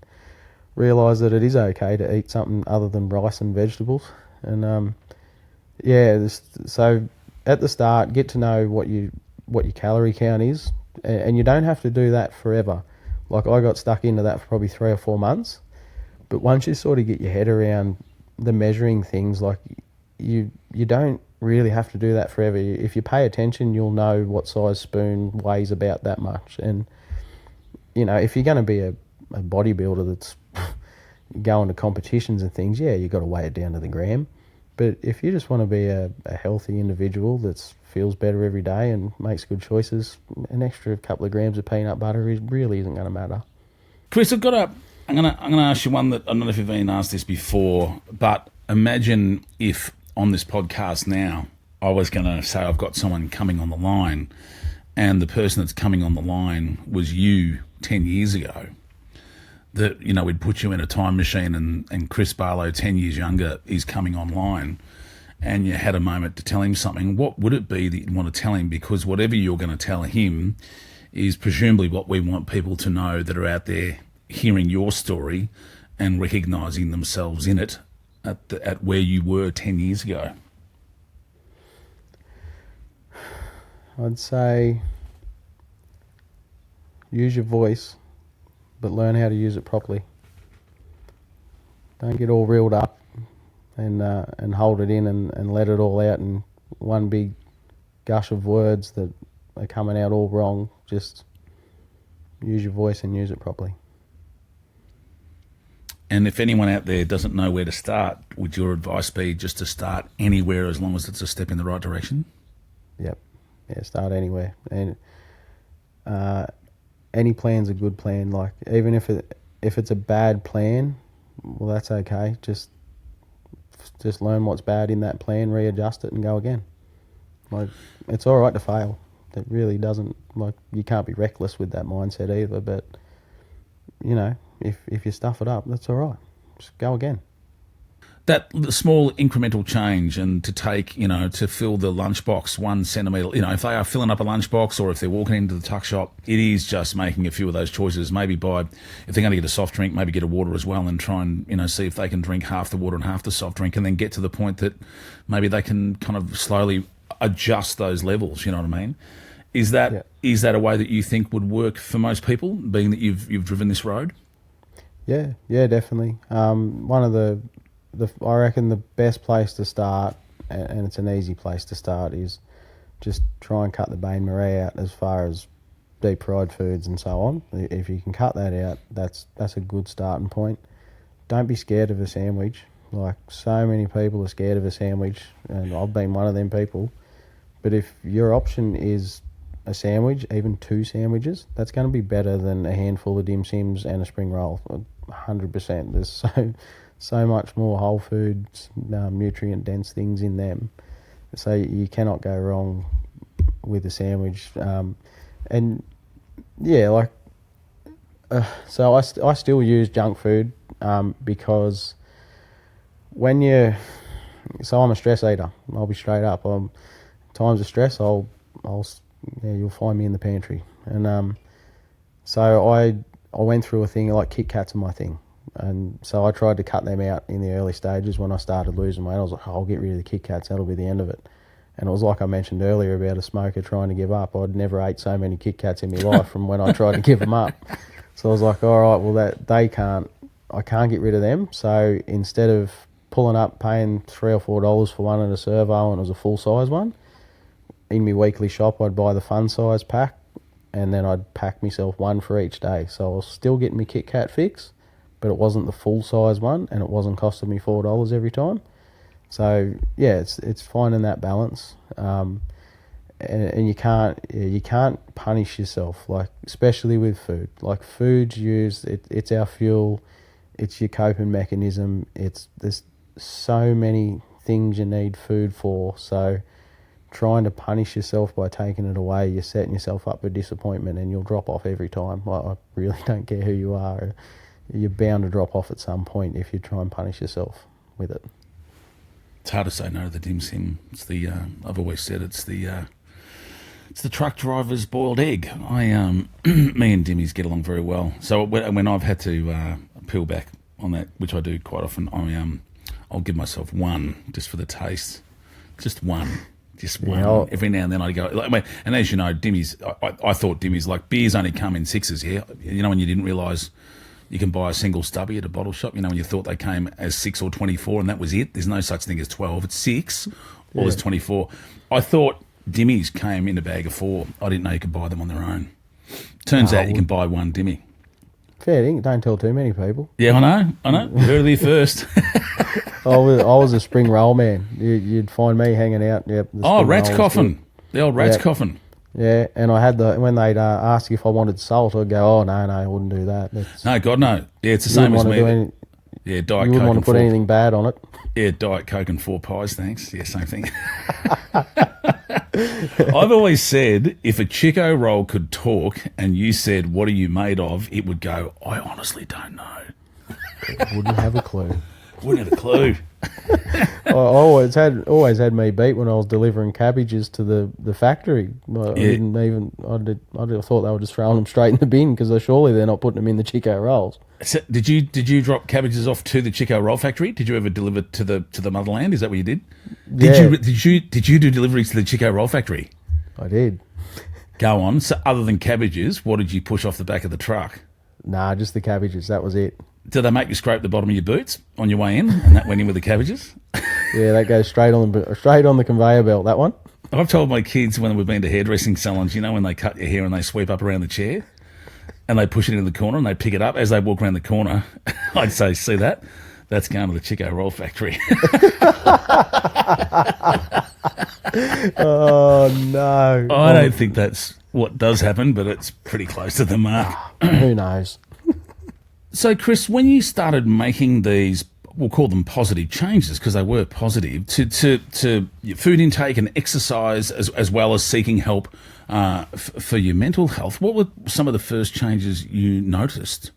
realised that it is okay to eat something other than rice and vegetables. And so at the start, get to know what your calorie count is, and you don't have to do that forever. Like I got stuck into that for probably 3 or 4 months, but once you sort of get your head around the measuring things, like you don't really have to do that forever. If you pay attention, you'll know what size spoon weighs about that much. And if you're going to be a bodybuilder that's going to competitions and things, yeah, you've got to weigh it down to the gram. But if you just want to be a healthy individual that feels better every day and makes good choices, an extra couple of grams of peanut butter really isn't going to matter. Chris, I'm gonna ask you one that I don't know if you've been asked this before, but imagine if on this podcast now I was going to say I've got someone coming on the line, and the person that's coming on the line was you 10 years ago. That, we'd put you in a time machine and Chris Barlow, 10 years younger, is coming online, and you had a moment to tell him something. What would it be that you'd want to tell him? Because whatever you're going to tell him is presumably what we want people to know that are out there hearing your story and recognising themselves in it at where you were 10 years ago. I'd say use your voice, but learn how to use it properly. Don't get all reeled up and hold it in and let it all out in one big gush of words that are coming out all wrong. Just use your voice and use it properly. And if anyone out there doesn't know where to start, would your advice be just to start anywhere as long as it's a step in the right direction? Yep. Yeah, start anywhere. And any plan's a good plan. Like, even if it's a bad plan, well, that's okay. Just learn what's bad in that plan, readjust it, and go again. Like, it's all right to fail. It really doesn't, like, you can't be reckless with that mindset either. But if you stuff it up, that's all right. Just go again. That small incremental change, and to take, to fill the lunchbox 1 centimetre, if they are filling up a lunchbox or if they're walking into the tuck shop, it is just making a few of those choices. Maybe if they're going to get a soft drink, maybe get a water as well, and try and, see if they can drink half the water and half the soft drink, and then get to the point that maybe they can kind of slowly adjust those levels, you know what I mean? Is that a way that you think would work for most people, being that you've driven this road? Yeah, definitely. One of I reckon the best place to start, and it's an easy place to start, is just try and cut the bain marie out as far as deep fried foods and so on. If you can cut that out, that's a good starting point. Don't be scared of a sandwich. Like, so many people are scared of a sandwich, and I've been one of them people. But if your option is a sandwich, even 2 sandwiches, that's going to be better than a handful of dim sims and a spring roll. 100%. There's so much more whole foods, nutrient dense things in them. So you cannot go wrong with a sandwich. So I still use junk food because I'm a stress eater. I'll be straight up. Times of stress, you'll find me in the pantry. And so I went through a thing like Kit Kats are my thing. And so I tried to cut them out in the early stages when I started losing weight. I was like, I'll get rid of the Kit Kats, that'll be the end of it. And it was like I mentioned earlier about a smoker trying to give up. I'd never ate so many Kit Kats in my life from when I tried to give them up. So I was like, all right, well, I can't get rid of them. So instead of pulling up, paying $3 or $4 for one at a servo, and it was a full size one, in my weekly shop I'd buy the fun size pack, and then I'd pack myself one for each day. So I was still getting my Kit Kat fix, but it wasn't the full size one, and it wasn't costing me $4 every time. So yeah, it's finding that balance, and you can't punish yourself, like, especially with food. Like, food's used, it's our fuel, it's your coping mechanism. There's so many things you need food for. So trying to punish yourself by taking it away, you're setting yourself up for disappointment, and you'll drop off every time. I really don't care who you are. You're bound to drop off at some point if you try and punish yourself with it. It's hard to say no to the dim sim. It's the I've always said it's the truck driver's boiled egg. Me and Dimmies get along very well. So when I've had to peel back on that, which I do quite often, I'll give myself one just for the taste, just one. Every now and then I go, and as you know, Dimmies, I thought Dimmies, like, beers only come in 6s, yeah? When you didn't realise, you can buy a single stubby at a bottle shop. You know, when you thought they came as 6 or 24 and that was it. There's no such thing as 12. It's 6 or there's 24. I thought dimmies came in a bag of 4. I didn't know you could buy them on their own. Turns out you can buy one dimmy. Fair thing. Don't tell too many people. Yeah, I know. You heard it here first. I was a spring roll man. You'd find me hanging out. Yep. Rat's coffin. The old rat's coffin. Yeah, and I had when they'd ask if I wanted salt, I'd go, "Oh no, I wouldn't do that." No, God no. Yeah, it's the same as me. Diet you Coke. You wouldn't want to put anything bad on it. Yeah, Diet Coke and 4 pies, thanks. Yeah, same thing. I've always said if a Chico roll could talk and you said, "What are you made of?" it would go, "I honestly don't know." Wouldn't have a clue. Wouldn't have a clue. I always had me beat when I was delivering cabbages to the factory. I didn't even. I thought they were just throwing them straight in the bin because surely they're not putting them in the Chico rolls. So did you drop cabbages off to the Chico roll factory? Did you ever deliver to the motherland? Is that what you did? Did you do deliveries to the Chico roll factory? I did. Go on. So other than cabbages, what did you push off the back of the truck? Nah, just the cabbages. That was it. Did they make you scrape the bottom of your boots on your way in, and that went in with the cabbages? Yeah, that goes straight on the conveyor belt. That one. I've told my kids when we've been to hairdressing salons, you know, when they cut your hair and they sweep up around the chair, and they push it in the corner and they pick it up as they walk around the corner. I'd say, "See that? That's going to the Chico roll factory." Oh no! I don't think that's what does happen, but it's pretty close to the mark. Who knows? So, Chris, when you started making these, we'll call them positive changes because they were positive, to your food intake and exercise as well as seeking help for your mental health, what were some of the first changes you noticed?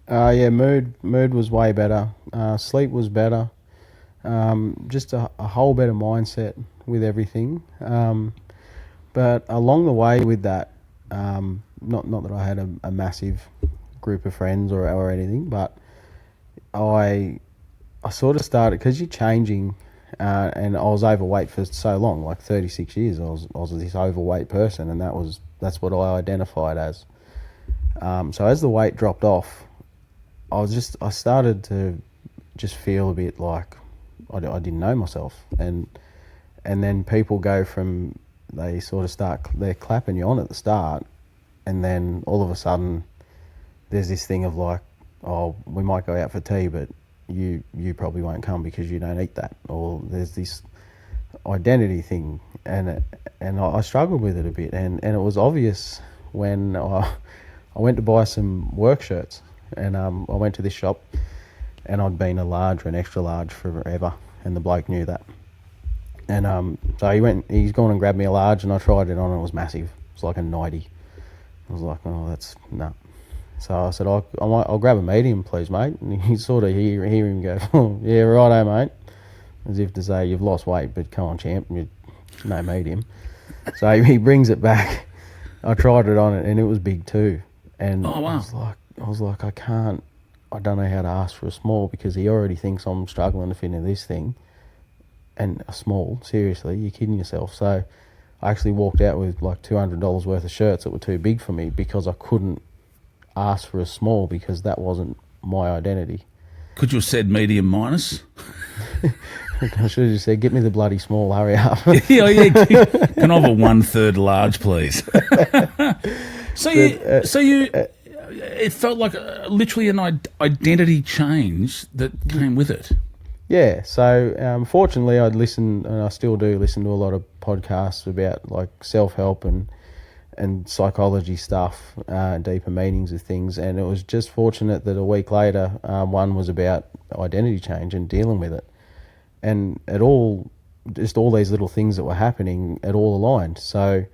Mood was way better. Sleep was better. Just a whole better mindset with everything. But along the way with that, not that I had a massive group of friends or anything, but I sort of started, because you're changing, and I was overweight for so long, like 36 years. I was this overweight person, and that's what I identified as. So as the weight dropped off, I started to just feel a bit like I didn't know myself, and then people go from, they sort of they're clapping you on at the start, and then all of a sudden there's this thing of like, "Oh, we might go out for tea, but you probably won't come because you don't eat that," or there's this identity thing, and I struggled with it a bit, and it was obvious when I went to buy some work shirts, and I went to this shop, and I'd been a large or an extra large forever, and the bloke knew that, and so he's gone and grabbed me a large, and I tried it on, and it was massive. It was like a 90. I was like, "Oh, that's no." So I said, I'll grab a medium, please, mate. And you sort of hear him go, "Oh, yeah, righto, mate." As if to say, "You've lost weight, but come on, champ, no medium." So he brings it back. I tried it on, and it was big too. And oh, wow. I was like, I don't know how to ask for a small, because he already thinks I'm struggling to fit into this thing. And a small, seriously, you're kidding yourself. So I actually walked out with like $200 worth of shirts that were too big for me, because I couldn't ask for a small, because that wasn't my identity. Could you have said medium minus? I should have just said, "Get me the bloody small, hurry up." yeah. Can I have a 1/3 large, please? It felt like literally an identity change that came with it. Yeah, so fortunately I'd listen, and I still do listen to a lot of podcasts about like self-help and psychology stuff, deeper meanings of things, and it was just fortunate that a week later one was about identity change and dealing with it, and all these little things that were happening, it all aligned. So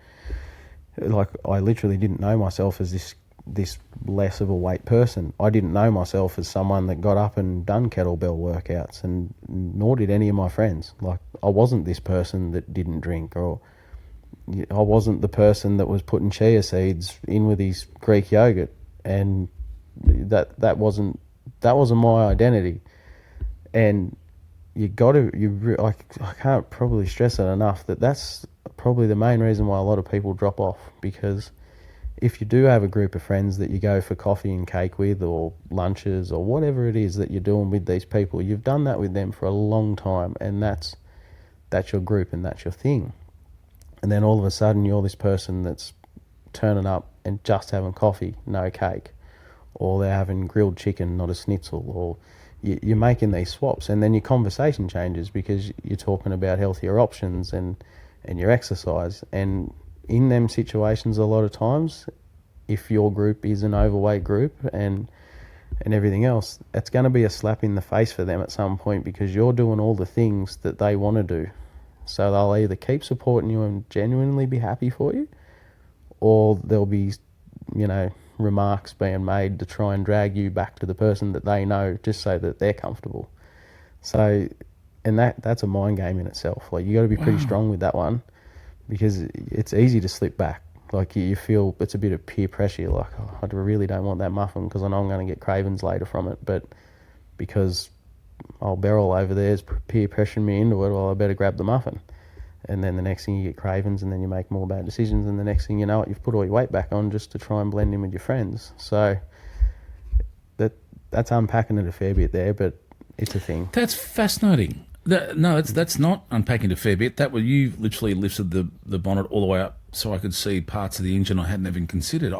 like, I literally didn't know myself as this less of a weight person. I didn't know myself as someone that got up and done kettlebell workouts, and nor did any of my friends. Like, I wasn't this person that didn't drink, or I wasn't the person that was putting chia seeds in with his Greek yogurt, and that wasn't my identity. And I can't probably stress it enough that that's probably the main reason why a lot of people drop off, because if you do have a group of friends that you go for coffee and cake with, or lunches, or whatever it is that you're doing with these people, you've done that with them for a long time, and that's your group and that's your thing. And then all of a sudden you're this person that's turning up and just having coffee, no cake, or they're having grilled chicken, not a schnitzel, or you're making these swaps, and then your conversation changes because you're talking about healthier options and your exercise. And in them situations, a lot of times, if your group is an overweight group and everything else, it's going to be a slap in the face for them at some point, because you're doing all the things that they want to do. So they'll either keep supporting you and genuinely be happy for you, or there'll be, remarks being made to try and drag you back to the person that they know, just so that they're comfortable. So, and that's a mind game in itself. Like, you got to be pretty strong with that one, because it's easy to slip back. Like, you feel it's a bit of peer pressure. You're like, oh, I really don't want that muffin because I know I'm going to get cravings later from it. But because old Beryl over there is peer pressuring me into it, well, I better grab the muffin. And then the next thing you get cravings, and then you make more bad decisions, and the next thing you know it, you've put all your weight back on just to try and blend in with your friends. So that's unpacking it a fair bit there, but it's a thing. That's fascinating. That's not unpacking a fair bit. You literally lifted the bonnet all the way up so I could see parts of the engine I hadn't even considered.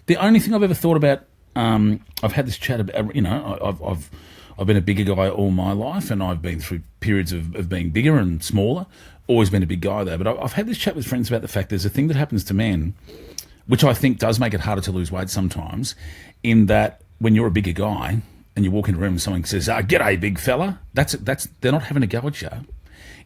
The only thing I've ever thought about, I've had this chat about, I've been a bigger guy all my life, and I've been through periods of being bigger and smaller. Always been a big guy though, but I've had this chat with friends about the fact there's a thing that happens to men, which I think does make it harder to lose weight sometimes, in that when you're a bigger guy and you walk into a room and someone says, "G'day, big fella," that's they're not having a go at you.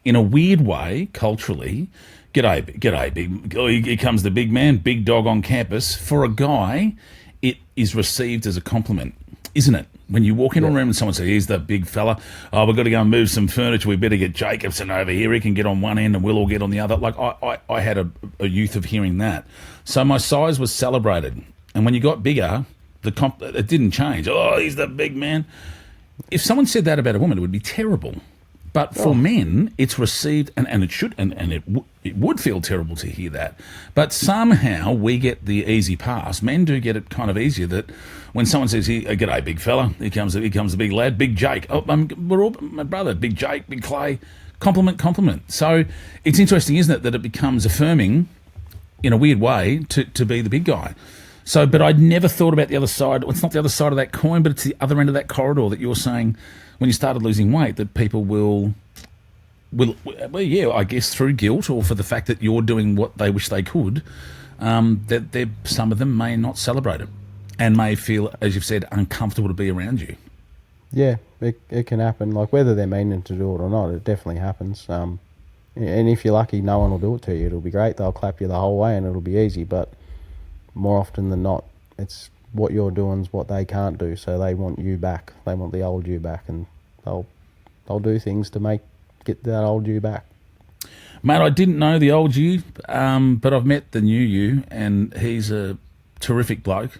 In a weird way, culturally, g'day, big. Here comes the big man, big dog on campus. For a guy, it is received as a compliment, isn't it? When you walk into a room and someone says, "Here's the big fella. Oh, we've got to go and move some furniture. We better get Jacobson over here. He can get on one end and we'll all get on the other." Like, I had a youth of hearing that. So my size was celebrated. And when you got bigger, it didn't change. "Oh, he's the big man." If someone said that about a woman, it would be terrible. But for men, it's received, and it should, and it would feel terrible to hear that. But somehow we get the easy pass. Men do get it kind of easier, that when someone says, "G'day, big fella," here comes the big lad, big Jake. Oh, we're all my brother, big Jake, big Clay. Compliment. So it's interesting, isn't it, that it becomes affirming in a weird way to be the big guy. So, but I'd never thought about the other side. It's not the other side of that coin, but it's the other end of that corridor that you're saying. When you started losing weight, that people will, I guess through guilt or for the fact that you're doing what they wish they could, that some of them may not celebrate it and may feel, as you've said, uncomfortable to be around you. Yeah, it can happen. Like, whether they're meaning to do it or not, it definitely happens. And if you're lucky, no one will do it to you. It'll be great. They'll clap you the whole way and it'll be easy. But more often than not, it's what you're doing is what they can't do. So they want you back. They want the old you back, and they'll do things to get that old you back. Mate, I didn't know the old you, but I've met the new you, and he's a terrific bloke.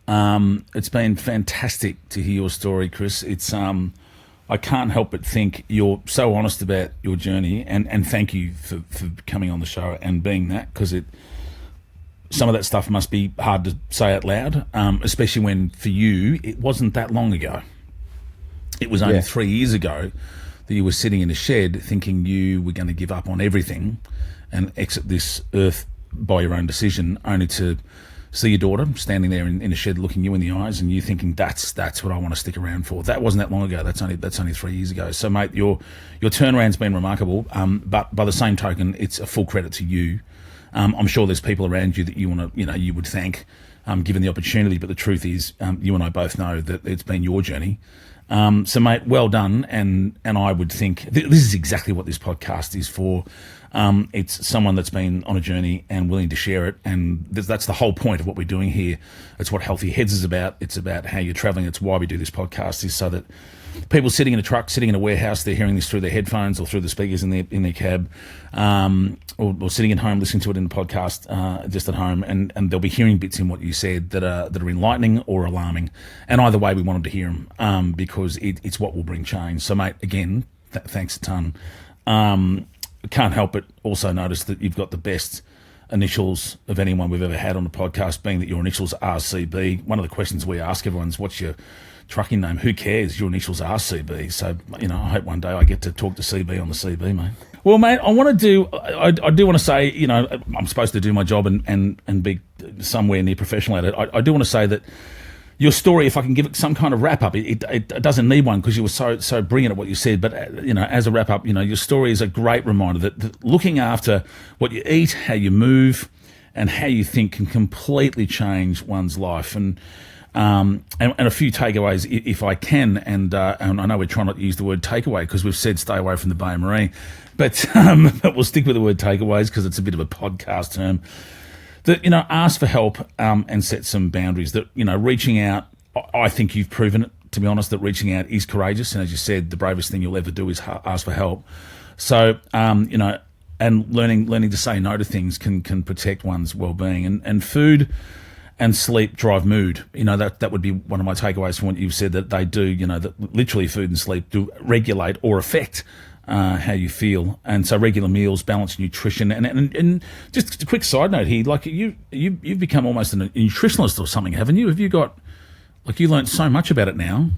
It's been fantastic to hear your story, Chris. It's I can't help but think you're so honest about your journey, and thank you for coming on the show and being that, because some of that stuff must be hard to say out loud, especially when, for you, it wasn't that long ago. It was only 3 years ago that you were sitting in a shed thinking you were going to give up on everything and exit this earth by your own decision, only to see your daughter standing there in a shed looking you in the eyes, and you thinking, that's what I want to stick around for. That wasn't that long ago. That's only 3 years ago. So, mate, your turnaround's been remarkable, but by the same token, it's a full credit to you. I'm sure there's people around you that you want to, you would thank, given the opportunity. But the truth is, you and I both know that it's been your journey. So, mate, well done. And I would think this is exactly what this podcast is for. It's someone that's been on a journey and willing to share it. And that's the whole point of what we're doing here. It's what Healthy Heads is about. It's about how you're traveling. It's why we do this podcast, is so that people sitting in a truck, sitting in a warehouse, they're hearing this through their headphones or through the speakers in their cab, or sitting at home listening to it in the podcast just at home, and they'll be hearing bits in what you said that are enlightening or alarming. And either way, we wanted to hear them because it's what will bring change. So, mate, again, thanks a ton. Can't help but also notice that you've got the best initials of anyone we've ever had on the podcast, being that your initials are CB. One of the questions we ask everyone is, what's your trucking name? Who cares? Your initials are CB. So, I hope one day I get to talk to CB on the CB, mate. Well, mate, I do want to say, I'm supposed to do my job and be somewhere near professional at it. I do want to say that your story, if I can give it some kind of wrap-up, it doesn't need one because you were so brilliant at what you said, but, as a wrap-up, your story is a great reminder that looking after what you eat, how you move, and how you think can completely change one's life. And a few takeaways, if I can, and I know we're trying not to use the word takeaway because we've said stay away from the Bay Marie, but we'll stick with the word takeaways because it's a bit of a podcast term. That, ask for help and set some boundaries. That, reaching out, I think you've proven it, to be honest, that reaching out is courageous. And as you said, the bravest thing you'll ever do is ask for help. So, and learning to say no to things can protect one's well-being. And food and sleep drive mood. That would be one of my takeaways from what you've said, that they do, that literally food and sleep do regulate or affect how you feel. And so regular meals, balanced nutrition, and just a quick side note here, like you've become almost a nutritionalist or something, haven't you? Have you got, like, you learned so much about it now.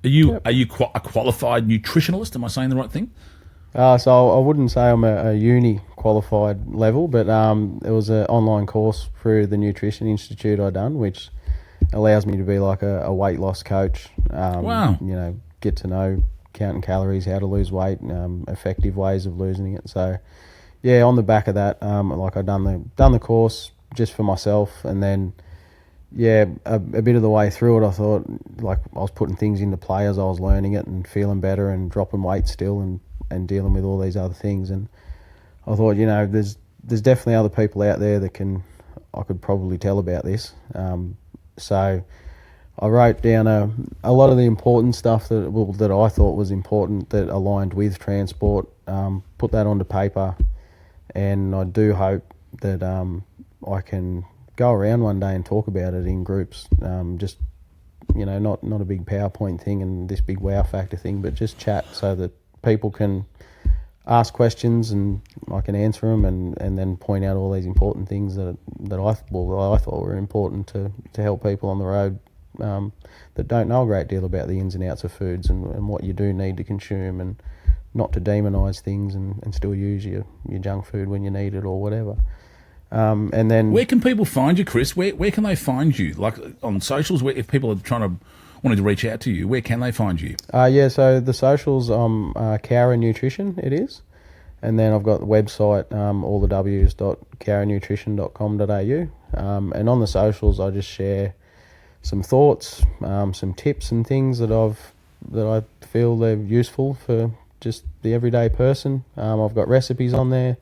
Are you a qualified nutritionalist? Am I saying the right thing? So I wouldn't say I'm a uni qualified level, but it was an online course through the Nutrition Institute I done, which allows me to be like a weight loss coach. Wow. Get to know counting calories, how to lose weight, effective ways of losing it. So, yeah, on the back of that, I done the course just for myself, and then, a bit of the way through it, I thought, like, I was putting things into play as I was learning it and feeling better and dropping weight still and dealing with all these other things. And I thought, there's definitely other people out there that I could probably tell about this. So I wrote down a lot of the important stuff that I thought was important that aligned with transport, put that onto paper, and I do hope that I can go around one day and talk about it in groups, just, not a big PowerPoint thing and this big wow factor thing, but just chat so that people can ask questions and I can answer them, and then point out all these important things that I thought were important to help people on the road that don't know a great deal about the ins and outs of foods and what you do need to consume, and not to demonise things and still use your junk food when you need it or whatever. And then, where can people find you, Chris? Where can they find you? Like on socials, where, if people are wanting to reach out to you, where can they find you? So the socials, Cowra Nutrition it is, and then I've got the website, all the w's.cowranutrition.com.au, and on the socials I just share some thoughts, some tips and things that I feel they're useful for just the everyday person. I've got recipes on there.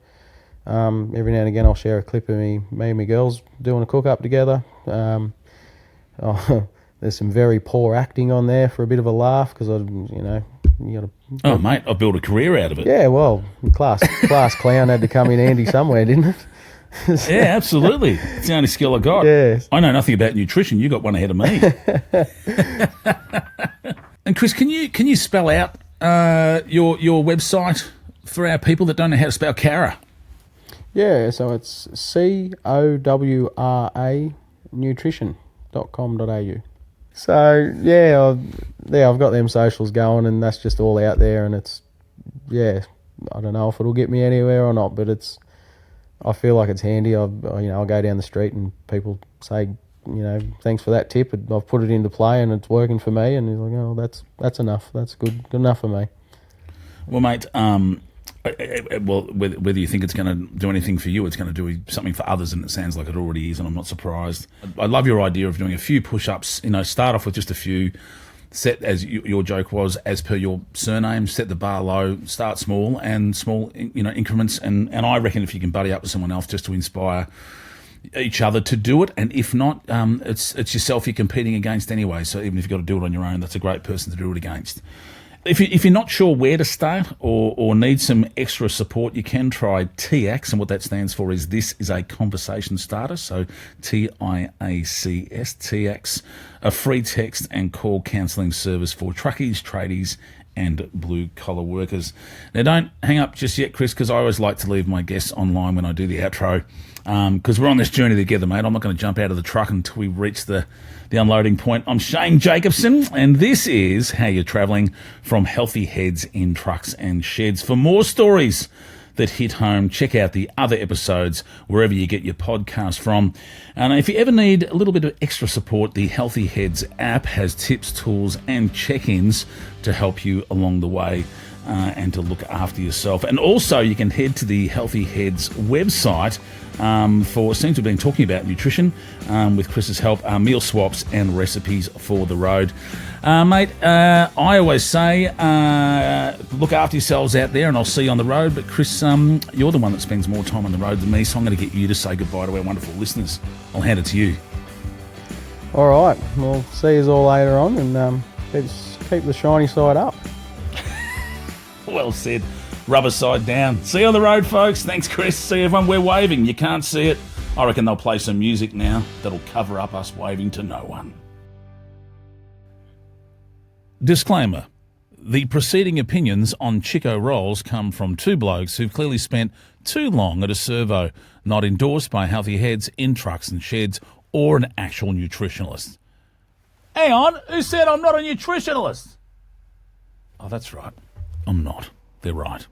Every now and again I'll share a clip of me and my girls doing a cook up together. There's some very poor acting on there for a bit of a laugh because you got to. Oh, mate, I've built a career out of it. Yeah, well, class clown had to come in handy somewhere, didn't it? Yeah, absolutely. It's the only skill I got. Yeah. I know nothing about nutrition. You got one ahead of me. And Chris, can you spell out your website for our people that don't know how to spell Cowra? Yeah, so it's COWRA nutrition.com.au. So I've got them socials going, and that's just all out there, and it's I don't know if it'll get me anywhere or not, but I feel like it's handy. I'll go down the street and people say, thanks for that tip. I've put it into play and it's working for me, and he's like, oh, that's enough. That's good enough for me. Well, mate, whether you think it's going to do anything for you, it's going to do something for others, and it sounds like it already is, and I'm not surprised. I love your idea of doing a few push-ups. Start off with just a few. Set, as your joke was, as per your surname, set the bar low, start small increments, and I reckon if you can buddy up with someone else just to inspire each other to do it, and if not, it's yourself you're competing against anyway, so even if you've got to do it on your own, that's a great person to do it against. If you're not sure where to start or need some extra support, you can try TACS, and what that stands for is This is a Conversation Starter, so TIACS, TACS, a free text and call counselling service for truckies, tradies and blue-collar workers. Now, don't hang up just yet, Chris, because I always like to leave my guests online when I do the outro, because we're on this journey together, mate. I'm not going to jump out of the truck until we reach the unloading point. I'm Shane Jacobson, and this is How You're Travelling from Healthy Heads in Trucks and Sheds. For more stories that hit home, check out the other episodes wherever you get your podcast from. And if you ever need a little bit of extra support, the Healthy Heads app has tips, tools and check-ins to help you along the way and to look after yourself. And also you can head to the Healthy Heads website since we've been talking about nutrition with Chris's help, meal swaps and recipes for the road. Mate, I always say look after yourselves out there, and I'll see you on the road. But Chris, you're the one that spends more time on the road than me, so I'm going to get you to say goodbye to our wonderful listeners. I'll hand it to you. All right, we'll see you all later on, and keep the shiny side up. Well said. Rubber side down. See you on the road, folks. Thanks, Chris. See everyone. We're waving. You can't see it. I reckon they'll play some music now that'll cover up us waving to no one. Disclaimer. The preceding opinions on Chico rolls come from two blokes who've clearly spent too long at a servo, not endorsed by Healthy Heads in Trucks and Sheds or an actual nutritionalist. Hang on, who said I'm not a nutritionalist? Oh, that's right. I'm not. They're right.